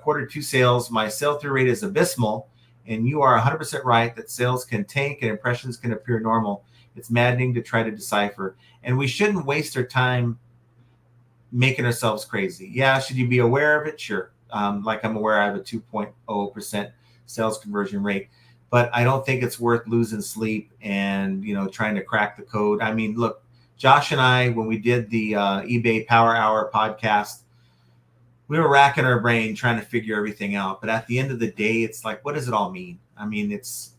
quarter 2 sales. My sell-through rate is abysmal, and you are 100% right that sales can tank and impressions can appear normal. It's maddening to try to decipher, and we shouldn't waste our time making ourselves crazy. Yeah, should you be aware of it? Sure. Like I'm aware I have a 2.0% sales conversion rate, but I don't think it's worth losing sleep and, trying to crack the code. I mean, look, Josh and I, when we did the eBay Power Hour podcast, we were racking our brain trying to figure everything out. But at the end of the day, it's like, what does it all mean? I mean, it's,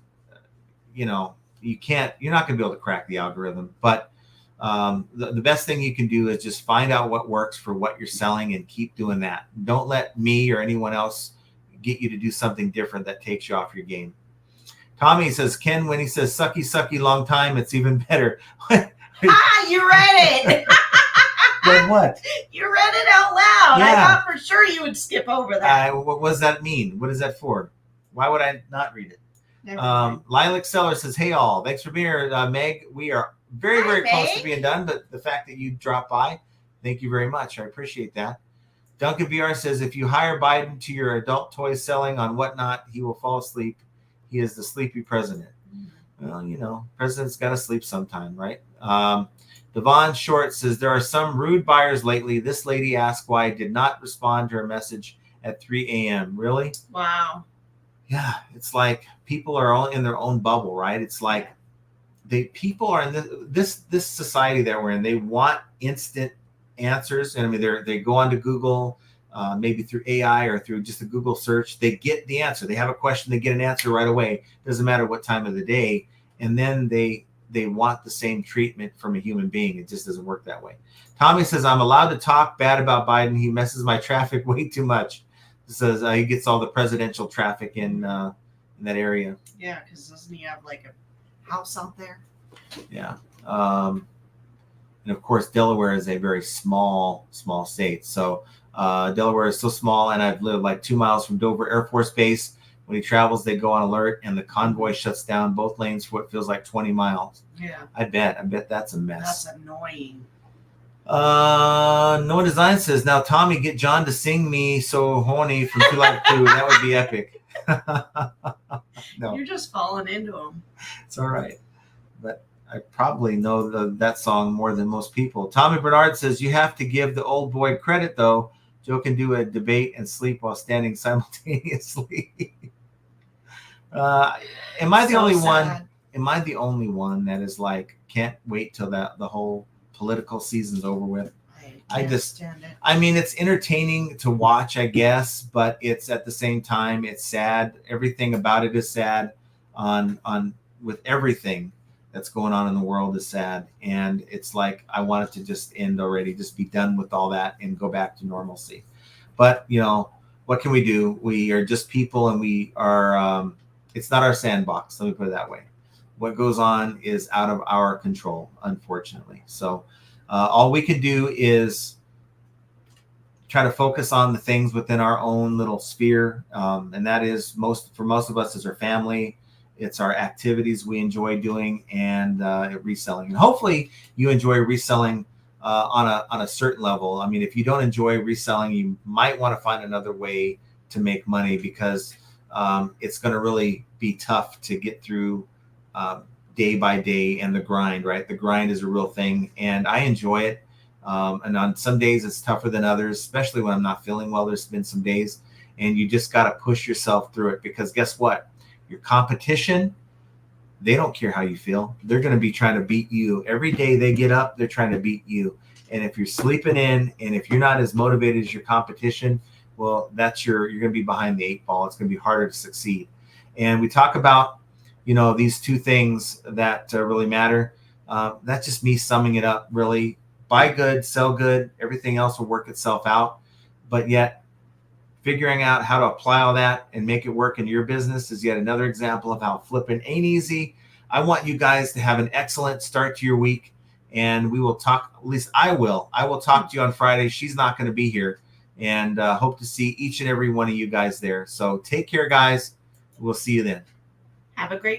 you're not going to be able to crack the algorithm, but the best thing you can do is just find out what works for what you're selling and keep doing that. Don't let me or anyone else get you to do something different that takes you off your game. Tommy says, Ken, when he says sucky, sucky, long time, it's even better. You read it. Then what? You read it out loud. Yeah. I thought for sure you would skip over that. What does that mean? What is that for? Why would I not read it? Lilac Seller says, hey all, thanks for being here. Meg, we are very, very close to being done, but the fact that you dropped by, thank you very much. I appreciate that. Duncan VR says, if you hire Biden to your adult toy selling on whatnot, he will fall asleep. He is the sleepy president. Well, president's got to sleep sometime, right? Devon Short says, there are some rude buyers lately. This lady asked why I did not respond to her message at 3 a.m. Really? Wow. Yeah, it's like people are all in their own bubble, right? It's like people are in this society that we're in. They want instant answers, and I mean, they go onto Google, maybe through AI or through just a Google search. They get the answer. They have a question, they get an answer right away. Doesn't matter what time of the day, and then they want the same treatment from a human being. It just doesn't work that way. Tommy says, I'm allowed to talk bad about Biden. He messes my traffic way too much. He says he gets all the presidential traffic in that area. Yeah, because doesn't he have like a house out there? Yeah. And of course, Delaware is a very small state. So Delaware is so small, and I've lived like 2 miles from Dover Air Force Base. When he travels, they go on alert, and the convoy shuts down both lanes for what feels like 20 miles. Yeah. I bet that's a mess. That's annoying. No Design says, now Tommy, get John to sing me so horny from 2 Life 2. That would be epic. No. You're just falling into them. It's all right. But I probably know that song more than most people. Tommy Bernard says, you have to give the old boy credit, though. Joe can do a debate and sleep while standing simultaneously. Am I the only one? Am I the only one that is like, can't wait till the whole political season's over with? I just stand it. I mean, it's entertaining to watch, I guess, but it's at the same time, it's sad. Everything about it is sad. With everything that's going on in the world is sad, and it's like I want it to just end already, just be done with all that and go back to normalcy. But what can we do? We are just people, and we are. It's not our sandbox. Let me put it that way. What goes on is out of our control, unfortunately. So all we can do is try to focus on the things within our own little sphere, and that is for most of us is our family. It's our activities we enjoy doing, and reselling. And hopefully you enjoy reselling on a certain level. I mean, if you don't enjoy reselling, you might want to find another way to make money, because it's going to really be tough to get through day by day and the grind, right? The grind is a real thing, and I enjoy it. And on some days it's tougher than others, especially when I'm not feeling well. There's been some days, and you just got to push yourself through it, because guess what? Your competition, they don't care how you feel. They're going to be trying to beat you. Every day they get up, they're trying to beat you. And if you're sleeping in, and if you're not as motivated as your competition, well, you're going to be behind the 8 ball. It's going to be harder to succeed. And we talk about, these two things that really matter. That's just me summing it up, really. buy good, sell good, everything else will work itself out. But yet, figuring out how to apply all that and make it work in your business is yet another example of how flipping ain't easy. I want you guys to have an excellent start to your week, and we will talk. At least I will. I will talk to you on Friday. She's not going to be here, and hope to see each and every one of you guys there. So take care, guys. We'll see you then. Have a great